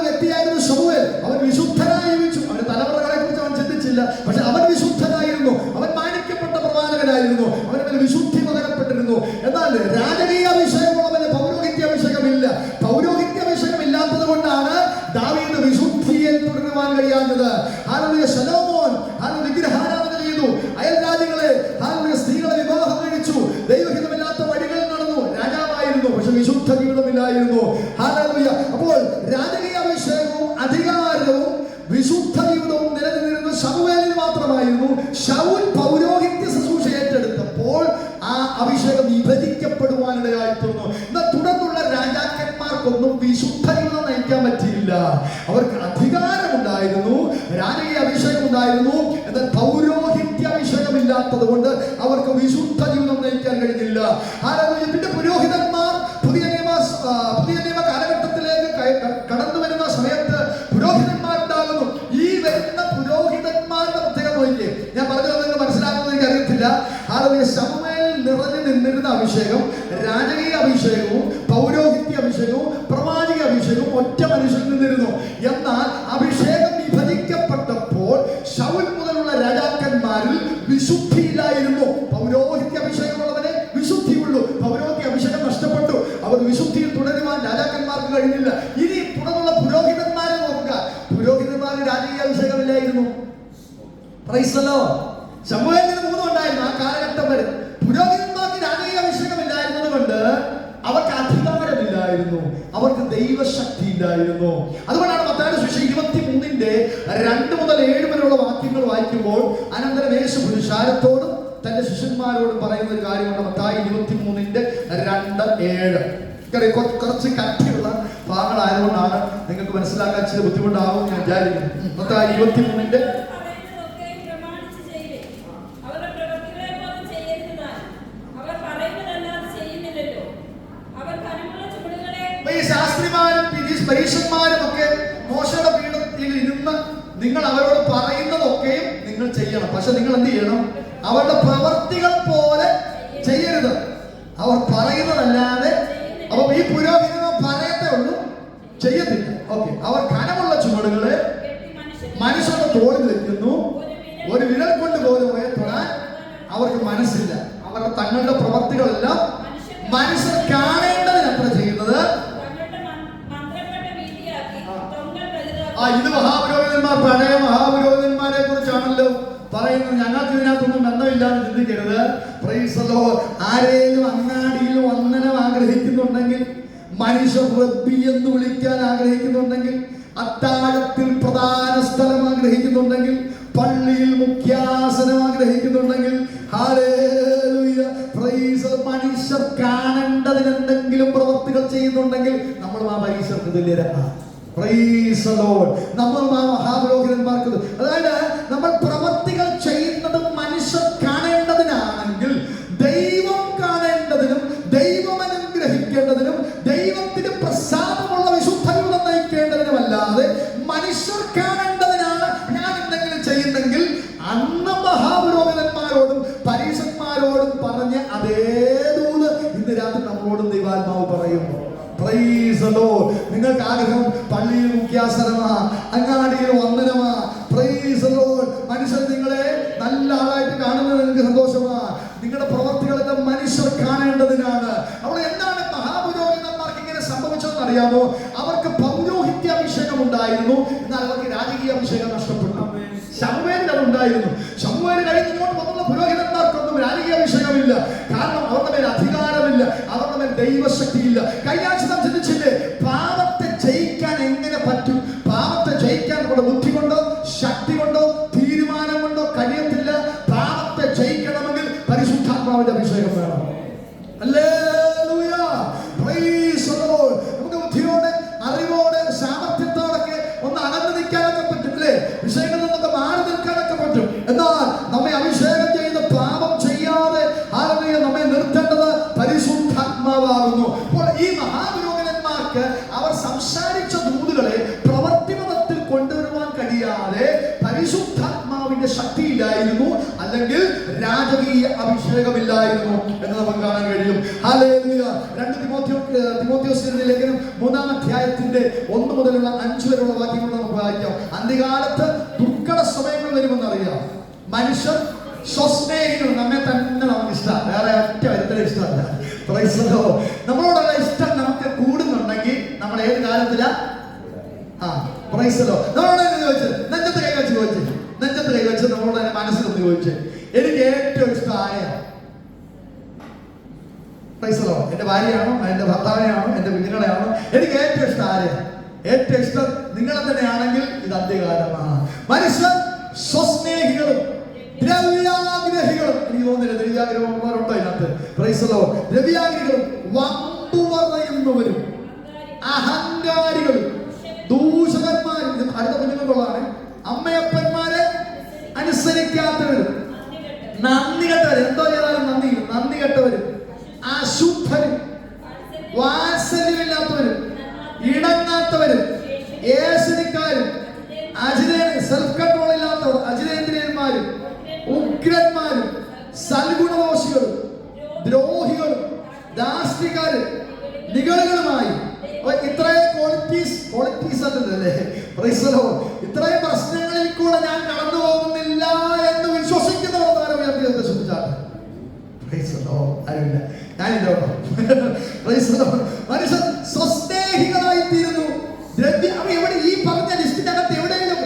വ്യക്തിയായിരുന്നു ശമൂവേൽ. അവൻ വിശുദ്ധനായി ജീവിച്ചു. അവന്റെ തലമുറകളെ കുറിച്ച് അവൻ ചിന്തിച്ചില്ല, പക്ഷെ അവൻ വിശുദ്ധനായിരുന്നു. അവൻ മാനിക്കപ്പെട്ട പ്രവാചകനായിരുന്നു. അവന് വിശുദ്ധി പകരപ്പെട്ടിരുന്നു. എന്നാൽ രാജകീയ അഭിഷേകമുള്ളവന് പൗരോഹിത്യ അഭിഷേകമില്ല. പൗരോഹിത്യ അഭിഷേകം ഇല്ലാത്തത് കൊണ്ടാണ് ദാവീദ് വിശുദ്ധിയിൽ തുടരുവാൻ കഴിയാത്തത്. ശലോമോൻ വിഗ്രഹാരാധന ചെയ്തു, അയൽ രാജ്യങ്ങളെ സ്ത്രീകളെ വിവാഹം കഴിച്ചു, ദൈവഹിതമില്ലാത്ത വഴികളിൽ നടന്നു. രാജാവായിരുന്നു, പക്ഷെ വിശുദ്ധ ജീവിതമില്ലായിരുന്നു. അപ്പോൾ രാജകീയ അഭിഷേകവും അധികാരവും വിശുദ്ധ ജീവിതവും നിലനിന്നിരുന്ന ശമൂവേലിന് മാത്രമായിരുന്നു. ശൗൽ പൗരോഹിത്യ ശുശ്രൂഷ ഏറ്റെടുത്തപ്പോൾ ആ അഭിഷേകം വിഭജിക്കപ്പെടുവാനിടയായിത്തീർന്നു. എന്നാൽ തുടർന്നുള്ള രാജാക്കന്മാർക്കൊന്നും വിശുദ്ധ ജീവിതം നയിക്കാൻ പറ്റിയില്ല. അവർക്ക് അധികാരമുണ്ടായിരുന്നു, രാജകീയ അഭിഷേകം ഉണ്ടായിരുന്നു, എന്നാൽ പൗരോഹിത്യ അഭിഷേകമില്ലാത്തത് കൊണ്ട് അവർക്ക് വിശുദ്ധ ജീവിതം നയിക്കാൻ കഴിഞ്ഞില്ല. പിന്നെ പുരോഹിതന്മാർ പുതിയ നിയമ കാലഘട്ടത്തിലേക്ക് കടന്നു വരുന്ന സമയത്ത് പുരോഹിതന്മാരുണ്ടാകുന്നു. ഈ വരുന്ന പുരോഹിതന്മാരുടെ പ്രത്യേകത നോക്കിയേ. ഞാൻ പറഞ്ഞത് നിങ്ങൾ മനസ്സിലാക്കുന്നത് എനിക്ക് അറിയത്തില്ല. ശമൂവേൽ നിറഞ്ഞു നിന്നിരുന്ന അഭിഷേകം, രാജകീയ അഭിഷേകവും പൗരോഹിത്യ അഭിഷേകവും പ്രവാചക അഭിഷേകവും ഒറ്റ മനുഷ്യനിൽ നിന്നിരുന്നു. എന്നാൽ അഭിഷേകം വിഭജിക്കപ്പെട്ടപ്പോൾ ശൗൽ മുതലുള്ള രാജാക്കന്മാരിൽ വിശുദ്ധിയില്ലായിരുന്നു. പൗരോഹിത്യ അഭിഷേകമുള്ളവരെ വിശുദ്ധിയുള്ളൂ. പൗരോഹിത്യ അഭിഷേകം നഷ്ടപ്പെട്ടു. അവർ വിശുദ്ധിയിൽ തുടരുവാൻ രാജാക്കന്മാർക്ക് കഴിഞ്ഞില്ല. ഇനി തുടർന്നുള്ള പുരോഹിതന്മാരെ നോക്കുക. പുരോഹിതന്മാർക്ക് രാജകീയ അഭിഷേകമില്ലായിരുന്നു. ശമൂവേലിന് 3 ഉണ്ടായിരുന്നു ആ കാലഘട്ടം വരെ. പുരോഹിതന്മാർക്ക് രാജകീയ അഭിഷേകമില്ലായിരുന്നത് കൊണ്ട് അവർക്ക് അധികാരമില്ലായിരുന്നു, അവർക്ക് ദൈവശക്തി ഇല്ലായിരുന്നു. അതുകൊണ്ടാണ് മത്തായിയുടെ സുവിശേഷം 23:2 മുതൽ 7 വരെയുള്ള വാക്യങ്ങൾ വായിക്കുമ്പോൾ അനന്തരം യേശു പുരുഷാരത്തോടും തന്റെ ശിഷ്യന്മാരോടും പറയുന്ന ഒരു കാര്യമുണ്ട്. മത്തായി 23:2-7. കുറച്ച് കട്ടിയുള്ള ഭാഗങ്ങളായതുകൊണ്ടാണ് നിങ്ങൾക്ക് മനസ്സിലാക്കാൻ ചില ബുദ്ധിമുട്ടാകും ഞാൻ വിചാരിക്കുന്നു. മത്തായി 23 ശാസ്ത്രിമാരും പരീക്ഷന്മാരും ഒക്കെ മോശയുടെ പീഠത്തിൽ ഇരുന്ന് നിങ്ങൾ അവരോട് പറയുന്നതൊക്കെയും നിങ്ങൾ ചെയ്യണം. പക്ഷെ നിങ്ങൾ എന്ത് ചെയ്യണം? അവരുടെ പ്രവർത്തികൾ പോലെ ചെയ്യരുത്. അവർ പറയുന്നതല്ലാതെ. അപ്പൊ ഈ പുരോഹിതനോ ചെയ്യത്തില്ല. ഓക്കെ, അവർ കനമുള്ള ചുമടുകളെ മനുഷ്യരുടെ തോളിൽ വെക്കുന്നു, ഒരു വിരൽ കൊണ്ട് പോലും അവയെ തൊടാൻ അവർക്ക് മനസ്സില്ല. അവരുടെ തങ്ങളുടെ പ്രവർത്തികളെല്ലാം മനുഷ്യർ കാണേണ്ടതിനത്ര ചെയ്യുന്നത്. ഇത് മഹാപുരോഹിതന്മാർ, പഴയ മഹാപുരോഹിതന്മാരെ കുറിച്ചാണല്ലോ പറയുന്നത്. ഞങ്ങൾക്ക് ഇതിനകത്തൊന്നും ബന്ധമില്ലാന്ന് ചിന്തിക്കരുത്. Price the Lord. ആരെയും അങ്ങാടിയിൽ വന്ദനം ആഗ്രഹിക്കുന്നുണ്ടെങ്കിൽ, മനുഷ്യർ റബ്ബി എന്ന് വിളിക്കാൻ ആഗ്രഹിക്കുന്നുണ്ടെങ്കിൽ, അത്താഴത്തിൽ പ്രധാന സ്ഥലം ആഗ്രഹിക്കുന്നുണ്ടെങ്കിൽ, പള്ളിയിൽ മുഖ്യാസനം ആഗ്രഹിക്കുന്നുണ്ടെങ്കിൽ, ഹല്ലേലൂയ, പ്രൈസ്, മനുഷ്യർ കാണേണ്ടതിന് എന്തെങ്കിലും പ്രവൃത്തികൾ ചെയ്യുന്നുണ്ടെങ്കിൽ നമ്മൾ ആ മനുഷ്യർക്ക് തുല്യരാണ്. Price the Lord. നമ്മൾ ആ മഹാപുരോഹിതന്മാർക്ക്, അതായത് നമ്മൾ പ്രവൃത്തികൾ ചെയ്യുന്നത് മനുഷ്യർ കാണേണ്ടതിനാണെങ്കിൽ, ദൈവം കാണേണ്ടതിനും ദൈവം അനുഗ്രഹിക്കേണ്ടതിനും ദൈവത്തിന് പ്രസാദമുള്ള വിശുദ്ധയുടെ നയിക്കേണ്ടതിനുമല്ലാതെ മനുഷ്യർ കാണേണ്ടതിനാണ് ഞാൻ എന്തെങ്കിലും ചെയ്യുന്നെങ്കിൽ, അന്ന് മഹാപുരോഹിതന്മാരോടും പരീശന്മാരോടും പറഞ്ഞ് അതേ ദൂത് ഇന്ന് രാത്രി നമ്മളോടും ദൈവാത്മാവ് പറയുന്നു. Price the Lord. നിങ്ങൾക്ക് ആഗ്രഹം പള്ളിയിൽ മുഖ്യാസനമാ, അങ്ങാടിയിൽ വന്ദനമാ. Price the Lord. മനുഷ്യർ നിങ്ങളെ നല്ല ആളായിട്ട് കാണുന്നത് നിങ്ങൾക്ക് സന്തോഷമാ. നിങ്ങളുടെ പ്രവർത്തികളെല്ലാം മനുഷ്യർ കാണേണ്ടതിനാണ്. അവിടെ എന്താണ് മഹാപുരോഹിതന്മാർക്ക് ഇങ്ങനെ സംഭവിച്ചതെന്ന് അറിയാമോ? അവർക്ക് പൗരോഹിത്യ അഭിഷേകം ഉണ്ടായിരുന്നു, എന്നാൽ അവർക്ക് രാജകീയ അഭിഷേകം നഷ്ടപ്പെട്ടു. ശമൂവേലിന് അത് ഉണ്ടായിരുന്നു. ശമൂവേൽ കഴിഞ്ഞ് ഇങ്ങോട്ട് വന്നുള്ള പുരോഹിതന്മാർക്കൊന്നും രാജകീയ അഭിഷേകമില്ല. കാരണം അവരുടെ മേൽ അധികാരമില്ല, അവരുടെ മേൽ ദൈവശക്തിയില്ല. കഴിഞ്ഞാഴ്ച നാം ചിന്തിച്ചില്ലേ, പാപത്തെ ജയിക്കാൻ എങ്ങനെ പറ്റും? പാപത്തെ ജയിക്കാൻ നമ്മുടെ ബുദ്ധി കൊണ്ടോ ശക്തി കൊണ്ടോ തീരുമാനം കൊണ്ടോ കഴിയത്തില്ല. പാപത്തെ ജയിക്കണമെങ്കിൽ പരിശുദ്ധാത്മാവിന്റെ അഭിഷേകം വേണം. Hallelujah, price the Lord. നമുക്ക് ബുദ്ധിയോടെ അറിവോടെ സാമർത്ഥ്യത്തോടൊക്കെ ഒന്ന് അകന്നു നിൽക്കാനൊക്കെ പറ്റും അല്ലേ? വിഷയങ്ങളിൽ നിന്നൊക്കെ മാറി നിൽക്കാനൊക്കെ പറ്റും. എന്നാൽ നമ്മെ അഭിഷേകം ചെയ്ത് പാപം ചെയ്യാതെ നമ്മെ നിർത്തേണ്ടത് പരിശുദ്ധാത്മാവാകുന്നു. അപ്പോൾ ഈ മഹാപുരോഹിതന്മാർക്ക് അവർ സംസാരിച്ച ദൂതുകളെ പ്രവർത്തിപഥത്തിൽ കൊണ്ടുവരുവാൻ കഴിയാതെ പരിശുദ്ധാത്മാവിന്റെ ശക്തിയില്ലായിരുന്നു, അല്ലെങ്കിൽ രാജകീയ അഭിഷേകമില്ലായിരുന്നു എന്ന് നമുക്ക് കാണാൻ കഴിയും. ഹല്ലേലൂയ. 2 തിമോഥെയോസിന്റെ ലേഖനം 3-ാം അധ്യായത്തിന്റെ 1 മുതലുള്ള 5 വരെയുള്ള വാക്യങ്ങൾ നമുക്ക് വായിക്കാം. അന്ത്യകാലത്ത് ദുർഘട സമയങ്ങൾ വരുമെന്ന് അറിയാം. മനുഷ്യർ സ്വസ്നേഹികൾ, നമ്മെ തന്നെ നമുക്ക് ഇഷ്ടം, വേറെ ഒറ്റ വരുത്തല ഇഷ്ടമല്ല. Price the Lord. നമ്മളോടുള്ള ഇഷ്ടം നമുക്ക് കൂടുന്നുണ്ടെങ്കിൽ നമ്മൾ ഏത് കാലത്തിലാ? Price the Lord. നമ്മളോട് ചോദിച്ചു, നെഞ്ചത്ത് കൈവച്ച് ചോദിച്ചു, നെഞ്ചത്ത് കൈവച്ച് നമ്മളോട് തന്നെ മനസ്സിലൊന്ന് ചോദിച്ചു, എനിക്ക് ഏറ്റവും ഇഷ്ടമായ, പ്രൈസ് ദി ലോർഡ്, എന്റെ ഭാര്യയാണോ, എന്റെ ഭർത്താവിനെയാണോ, എന്റെ കുഞ്ഞുങ്ങളെയാണോ? എനിക്ക് ഏറ്റവും ഇഷ്ടം ആരെ? ഏറ്റവും ഇഷ്ടം നിങ്ങളെ തന്നെയാണെങ്കിൽ ഇത് അന്ത്യകാലമാണ്. മനുഷ്യർ സ്വസ്നേഹികളും ദ്രവ്യാഗ്രഹികളും, എനിക്ക് തോന്നുന്നില്ല ദ്രവ്യാഗ്രഹമുള്ളവരുണ്ടോ ഇതിനകത്ത്? Praise the Lord. ദ്രവ്യാഗ്രഹികളും, വമ്പു പറയുന്നവരും, അഹങ്കാരികളും, ദൂഷകന്മാരും. ഇത് അടുത്ത കുഞ്ഞുങ്ങളുള്ളതാണ്. അമ്മയപ്പന്മാരെ അനുസരിക്കാത്തവരും, നന്ദി കെട്ടവരും, എന്തോ ചെയ്താലും നന്ദി കെട്ടവരും, അശുദ്ധരും, വാത്സല്യമില്ലാത്തവരും, ഇണങ്ങാത്തവരും, ഏഷണിക്കാരും, സെൽഫ് കൺട്രോൾ ഇല്ലാത്തവർ, അജിതേന്ദ്രിയന്മാരും, ഉഗ്രന്മാരും, സൽഗുണദോഷികളും, ദ്രോഹികളും, ദാസ്തികരും, നിഗളുകളുമായി. ഇത്രയും ക്വാളിറ്റീസ് അല്ലേ? Price the Lord. ഇത്രയും പ്രശ്നങ്ങളിൽ കൂടെ ഞാൻ കടന്നു പോകുന്നില്ല എന്ന് വിശ്വസിക്കുന്നവർ ശ്രദ്ധിച്ചാണ്. Price the Lord. ആരുമില്ല, ഞാനില്ല കേട്ടോ. Price the Lord. മനുഷ്യൻ സ്വസ്നേഹികളായി തീരുന്നു. എവിടെ ഈ പറഞ്ഞ ലിസ്റ്റിനകത്ത് എവിടെയെങ്കിലും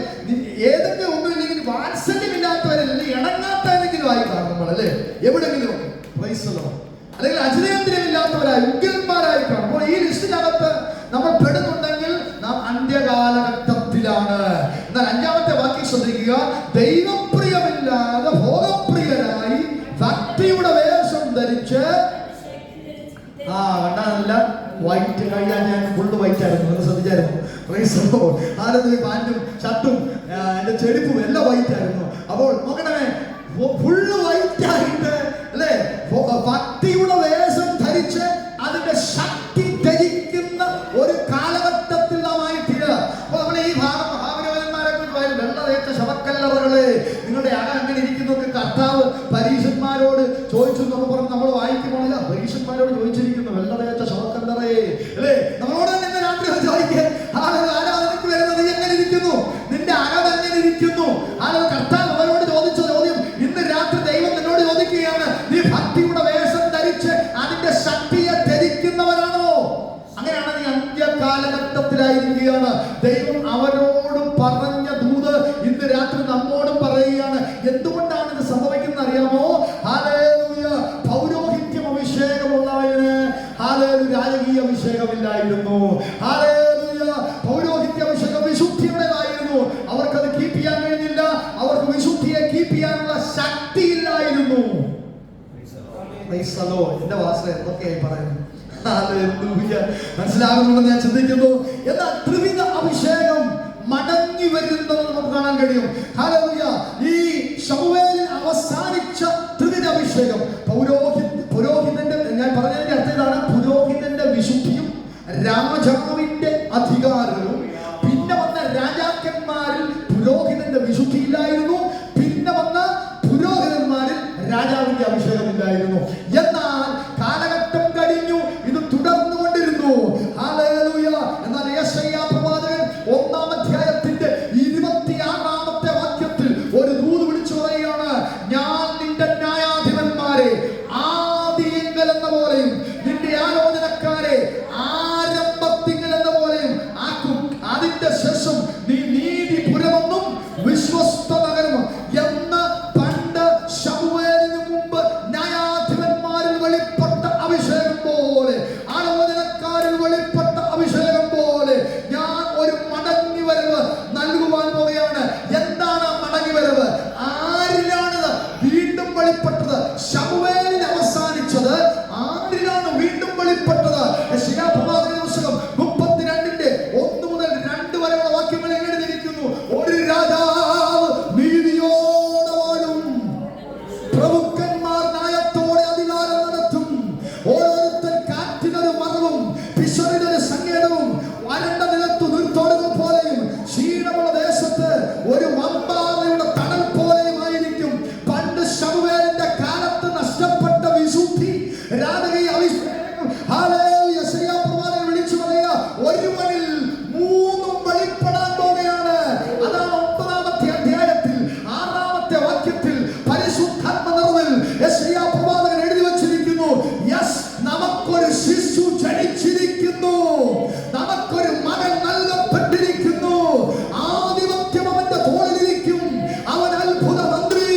ഏതെങ്കിലും ഒന്നുമില്ലെങ്കിൽ വാത്സല്യമില്ലാത്തവരല്ലേ, ഇണങ്ങാത്തവരെങ്കിലും ആയി കാണും നമ്മൾ അല്ലേ? എവിടെയെങ്കിലും. Price the Lord. അല്ലെങ്കിൽ അജിതേന്ദ്രിയമില്ലാത്തവരായി, ഉഗ്രന്മാരായി കാണും. അപ്പോൾ ഈ ലിസ്റ്റിനകത്ത് നമ്മൾ പെടുന്നുണ്ടെങ്കിൽ നാം അന്ത്യകാലഘട്ടത്തിലാണ്. എന്നാൽ 5-ാമത്തെ വാക്യം ശ്രദ്ധിക്കുക. ദൈവപ്രിയമില്ലാതെ ഭോഗപ്രിയരായി ഭക്തിയുടെ വേഷം ധരിച്ച്, കണ്ടാനല്ല വൈറ്റ്, കഴിയാൻ ഞാൻ ഫുള്ള് വൈറ്റ് ആയിരുന്നു, ശ്രദ്ധിച്ചായിരുന്നു? Price the Lord. ആരത് പാന്റും ഷർട്ടും എന്റെ ചെരുപ്പും എല്ലാം വൈറ്റ് ആയിരുന്നു. അപ്പോൾ നോക്കണമേ, ഫുള്ള് വൈറ്റ് ആയിട്ട് അല്ലേ, ഭക്തിയുടെ വേഷം ധരിച്ച് അതിന്റെ ശക്തി ധരിക്കുന്ന ഒരു കാലഘട്ടത്തിൽ നാം ആയിത്തീരുക. അപ്പൊ നമ്മൾ ഈ മഹാപുരോഹിതന്മാരെ കുറിച്ച് വെള്ള തേച്ച ശവക്കല്ലറകളെ, നിങ്ങളുടെ അകം എങ്ങനെ ഇരിക്കുന്നൊക്കെ കർത്താവ് പരീശന്മാരോട് ചോദിച്ചു എന്ന് പറഞ്ഞ് നമ്മൾ വായിക്കുമ്പോഴല്ല, പരീശന്മാരോട് ചോദിച്ചിരിക്കുന്നു, വെള്ള തേച്ച ശവക്കല്ലറേ അല്ലേ? നമ്മളോട് തന്നെ രാത്രി ചോദിക്കുക, കർത്താവ് അവരോട് ചോദിച്ച ചോദ്യം ഇന്ന് രാത്രി ദൈവം എന്നോട് ചോദിക്കുകയാണ്, നീ ഭക്തിയുടെ വേഷം ധരിച്ച് അതിന്റെ ശക്തിയെ ധരിക്കുന്നവരാണോ? അങ്ങനെയാണ് നീ അന്ത്യകാലഘട്ടത്തിലായിരിക്കുകയാണ്. ദൈവം അവരോട് പറഞ്ഞ ദൂത് ഇന്ന് രാത്രി നമ്മോടും പറയുകയാണ്. എന്തുകൊണ്ടാണ് ഇത് സംഭവിക്കുന്നത് അറിയാമോ? ഹല്ലേലൂയ. പൗരോഹിത്യം അഭിഷേകമുള്ളവന് ഹല്ലേലൂയ രാജകീയ അഭിഷേകമില്ലായിരുന്നു. ഹല്ലേലൂയ. പൗരോഹിത്യ അഭിഷേകം വിശുദ്ധിയുടേതായിരുന്നു. അവർക്കത് കീപ്പ് ചെയ്യാൻ കഴിഞ്ഞില്ല. അവർക്ക് വിശുദ്ധിയെ കീപ്പ് ചെയ്യാനുള്ള ശക്തി ഇല്ലായിരുന്നു. എന്റെ വാസന എന്തൊക്കെയായി പറയുന്നു. മനസ്സിലാകുന്നുണ്ടെന്ന് ഞാൻ ചിന്തിക്കുന്നു. എന്നാൽ ത്രിവിധ അഭിഷേകം മടങ്ങി വരുന്നത് നമുക്ക് കാണാൻ കഴിയും. ഹല്ലേലൂയ. ഈ ശമൂവേലിൽ അവസാനിച്ച ത്രിവിധ അഭിഷേകം പുരോഹിതന്റെ, ഞാൻ പറഞ്ഞതിന്റെ അർത്ഥം ഇതാണ്, പുരോഹിതന്റെ വിശുദ്ധിയും രാജാവിന്റെ അധികാരവും. പിന്നെ വന്ന രാജാക്കന്മാരിൽ പുരോഹിതന്റെ വിശുദ്ധി ഇല്ലായിരുന്നു. പിന്നെ വന്ന പുരോഹിതന്മാരിൽ രാജാവിന്റെ അഭിഷേകമില്ലായിരുന്നു. എന്നാൽ കാലഘട്ടം കഴിഞ്ഞു, ഇത് തുടർന്നുകൊണ്ടിരുന്നു. ഹല്ലേലൂയ. എന്നാൽ യെശയ്യാ പ്രവാചകൻ 1-ാം അധ്യായത്തിന്റെ 26-ാമത്തെ വാക്യത്തിൽ ഒരു ദൂത് വിളിച്ചു പറയുകയാണ്, ഞാൻ നിന്റെ ന്യായാധിപന്മാരെ ആദിയെങ്കൽ എന്ന പോലെയും നിന്റെ ആലോചനക്കാരെ ആരംഭത്തിങ്കൽ എന്ന പോലെയും ആക്കും. അതിന്റെ ശേഷം നീ നീതിപുരമെന്നും വിശ്വസ്ത നഗരം എന്ന് പണ്ട് ശമൂവേലിന് മുമ്പ് ന്യായാധിപന്മാരിൽ വെളിപ്പെട്ട അഭിഷേകം പോലെ, ആലോചനക്കാരിൽ വെളിപ്പെട്ട അഭിഷേകം പോലെ ഞാൻ ഒരു മടങ്ങി വരവ് നൽകുവാൻ പോവുകയാണ്. എന്താണ് മടങ്ങി വരവ്? ആരിലാണ് വീണ്ടും വെളിപ്പെട്ടത്? ശമൂവേലിൽ അവസാനിച്ചത് ആരിലാണ് വീണ്ടും വെളിപ്പെട്ടത്? യെശയ്യാ പ്രവാചകന്റെ പുസ്തകം 32-ന്റെ 1 മുതൽ 2 വരെയുള്ള വാക്യങ്ങൾ എഴുതിയിരിക്കുന്നു. ഒരു രാജാവ് നീതിയോടെ വാഴും, പ്രഭുക്കന്മാർ ന്യായത്തോടെ അധികാരം നടത്തും. ഓരോരുത്തർ കാറ്റിനൊരു മറവും പിശറിനൊരു സങ്കേതവും വരണ്ട നിലത്തു നിർത്തോടുകൾ പോലെയും ക്ഷീണമുള്ള ദേശത്ത് ഒരു വമ്പാറയുടെ തണൽ പോലെയുമായിരിക്കും. പണ്ട് ശമൂവേലിന്റെ കാലത്ത് നഷ്ടപ്പെട്ട വിശുദ്ധി, രാജകീയ അഭിഷേകം, ഹല്ലേലൂയ, യെശയ്യാ പ്രവാചകൻ വിളിച്ചു പറയുക, ഒരുവനിൽ 3 വെളിപ്പെടാൻ പോവുകയാണ്. അതാണ് 9-ാമത്തെ അധ്യായത്തിൽ 6-ാമത്തെ വാക്യത്തിൽ പരിശുദ്ധാത്മ നിറവിൽ യെശയ്യാ പ്രവാചകൻ എഴുതി വച്ചിരിക്കുന്നു. യെസ്, നമുക്കൊരു ശിശു ജനിച്ചിരിക്കുന്നു, നമുക്കൊരു മകൻ നൽകപ്പെട്ടിരിക്കുന്നു. ആധിപത്യം അവന്റെ തോളിലിരിക്കും. അവൻ അത്ഭുത മന്ത്രി,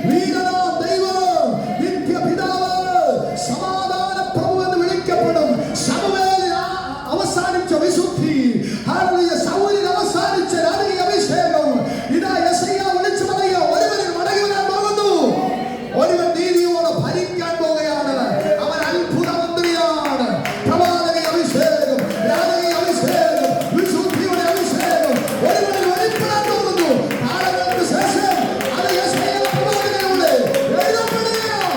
വീരനാം ദൈവം, നിത്യപിതാവ്, സമാധാന പ്രഭു എന്ന് വിളിക്കപ്പെടും. ശമൂവേലിൽ അവസാനിച്ച വിശുദ്ധി, ഹല്ലേലൂയ, ശൗലിൽ അവസാനിച്ച രാജകീയ അഭിഷേകം, ഇതാ യെശയ്യാ വിളിച്ചു പറയുക, ഒരുവനിൽ മടങ്ങി വരാൻ പോകുന്നു. ഒരുവൻ നീതിയോടെ ഭരിക്കാൻ പോകുകയാണ്. അവൻ അത്ഭുത മന്ത്രിയാണ്. പ്രവാചക അഭിഷേകം, രാജകീയ അഭിഷേകം, വിശുദ്ധിയുടെ അഭിഷേകം ഒരുവനിൽ വെളിപ്പെടാൻ പോകുന്നു. കാലങ്ങൾക്ക് ശേഷം അത് യെശയ്യാ പ്രവാചകനിലൂടെ എഴുതപ്പെടുകയാണ്.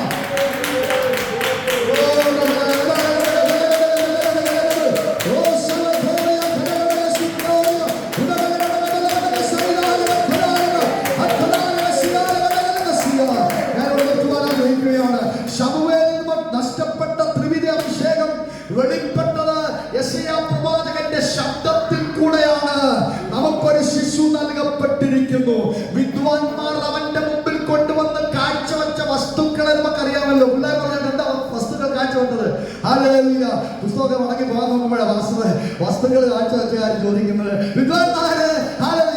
ശമൂവേലിൽ നഷ്ടപ്പെട്ട ത്രിവിധ അഭിഷേകം വെളിപ്പെട്ടത് യെശയ്യാ പ്രവാചകന്റെ ശബ്ദത്തിൽ കൂടെയാണ്. നമുക്കൊരു ശിശു നൽകപ്പെട്ടിരിക്കുന്നു. വിദ്വാൻമാർ അവന്റെ മുമ്പിൽ കൊണ്ടുവന്ന് കാഴ്ചവെച്ച വസ്തുക്കളെ നമുക്കറിയാമല്ലോ. പിള്ളേർ പറഞ്ഞിട്ട് എന്താ വസ്തുക്കൾ കാഴ്ചവെച്ചത്? ഹല്ലേലൂയ. പുസ്തകം മടങ്ങി പോകാൻ നോക്കുമ്പോഴാണ് വസ്തുക്കൾ കാഴ്ചവെച്ച കാര്യം ചോദിക്കുന്നത്. വിദ്വാൻമാര്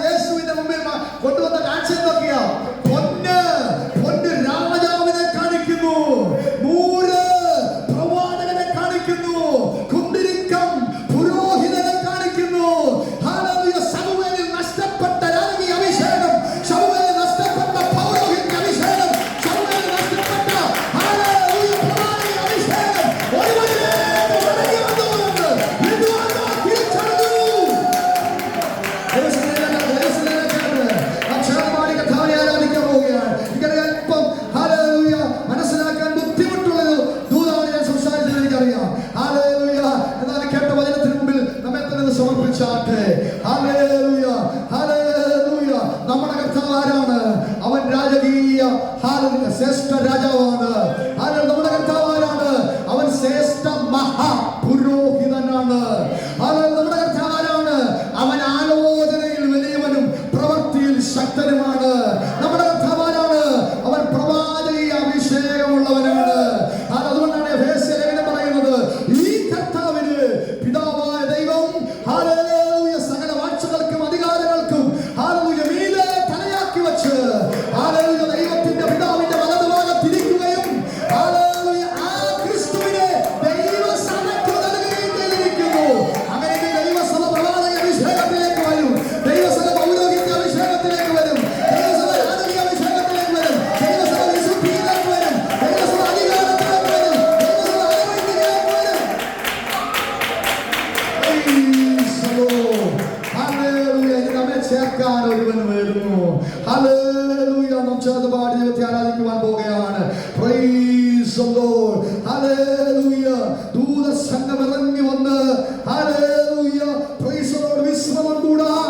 യേശുവിന്റെ മുമ്പിൽ കൊണ്ടുവന്ന കാഴ്ച എന്തൊക്കെയാ? പൊന്ന് രാജാവിനെ കാണിക്കുന്നു, 100 പ്രവാചകനെ കാണിക്കുന്നു, കുന്തിരിക്കം പുരോഹിതനെ കാണിക്കുന്നു. ഹല്ലേലൂയ. ശമൂവേലിൽ നഷ്ടപ്പെട്ട രാജകീയ അഭിഷേകം, ശമൂവേലിൽ നഷ്ടപ്പെട്ട പൗരോഹിത്യ അഭിഷേകം, ശമൂവേലിൽ നഷ്ടപ്പെട്ട ഹല്ലേലൂയ പ്രവാചക അഭിഷേകം ഒരുവനിലേക്ക് മടങ്ങി വന്നുവെന്ന് വിദ്വാൻമാർ തിരിച്ചറിഞ്ഞു. മനസ്സിലാക്കാൻ ബുദ്ധിമുട്ടുള്ളൊരു ദൂതാണ് ഞാൻ സംസാരിച്ചത്, എനിക്കറിയാം. ഹല്ലേലൂയ. എന്നാൽ കേട്ട വചനത്തിന് മുമ്പിൽ നമ്മെ തന്നെ സമർപ്പിച്ചാട്ടെ. Hallelujah, hallelujah. നമ്മുടെ കർത്താവ് ആരാണ്? അവൻ രാജകീയ ശ്രേഷ്ഠ രാജാവാണ്. നമ്മുടെ കർത്താവ് ആരാണ്? അവൻ ശ്രേഷ്ഠ മഹാപുരോഹിതനാണ്. നമ്മുടെ കർത്താവ് ആരാണ്? അവൻ ആലോചനയിൽ വലിയവനും പ്രവൃത്തിയിൽ ശക്തനുമാണ്. ചേർക്കാൻ ഒരുവൻ വരുന്നു. ഹല്ലേലൂയ. നാം ചേർന്ന് പാടി ദൈവത്തെ ആരാധിക്കുവാൻ പോകുകയാണ്. Price the Lord. ഹല്ലേലൂയ. ദൂതസംഘം ഇറങ്ങി വന്ന് ഹല്ലേലൂയ പ്രൈസ് ദി ലോർഡ് വിശ്രമം കൂടാ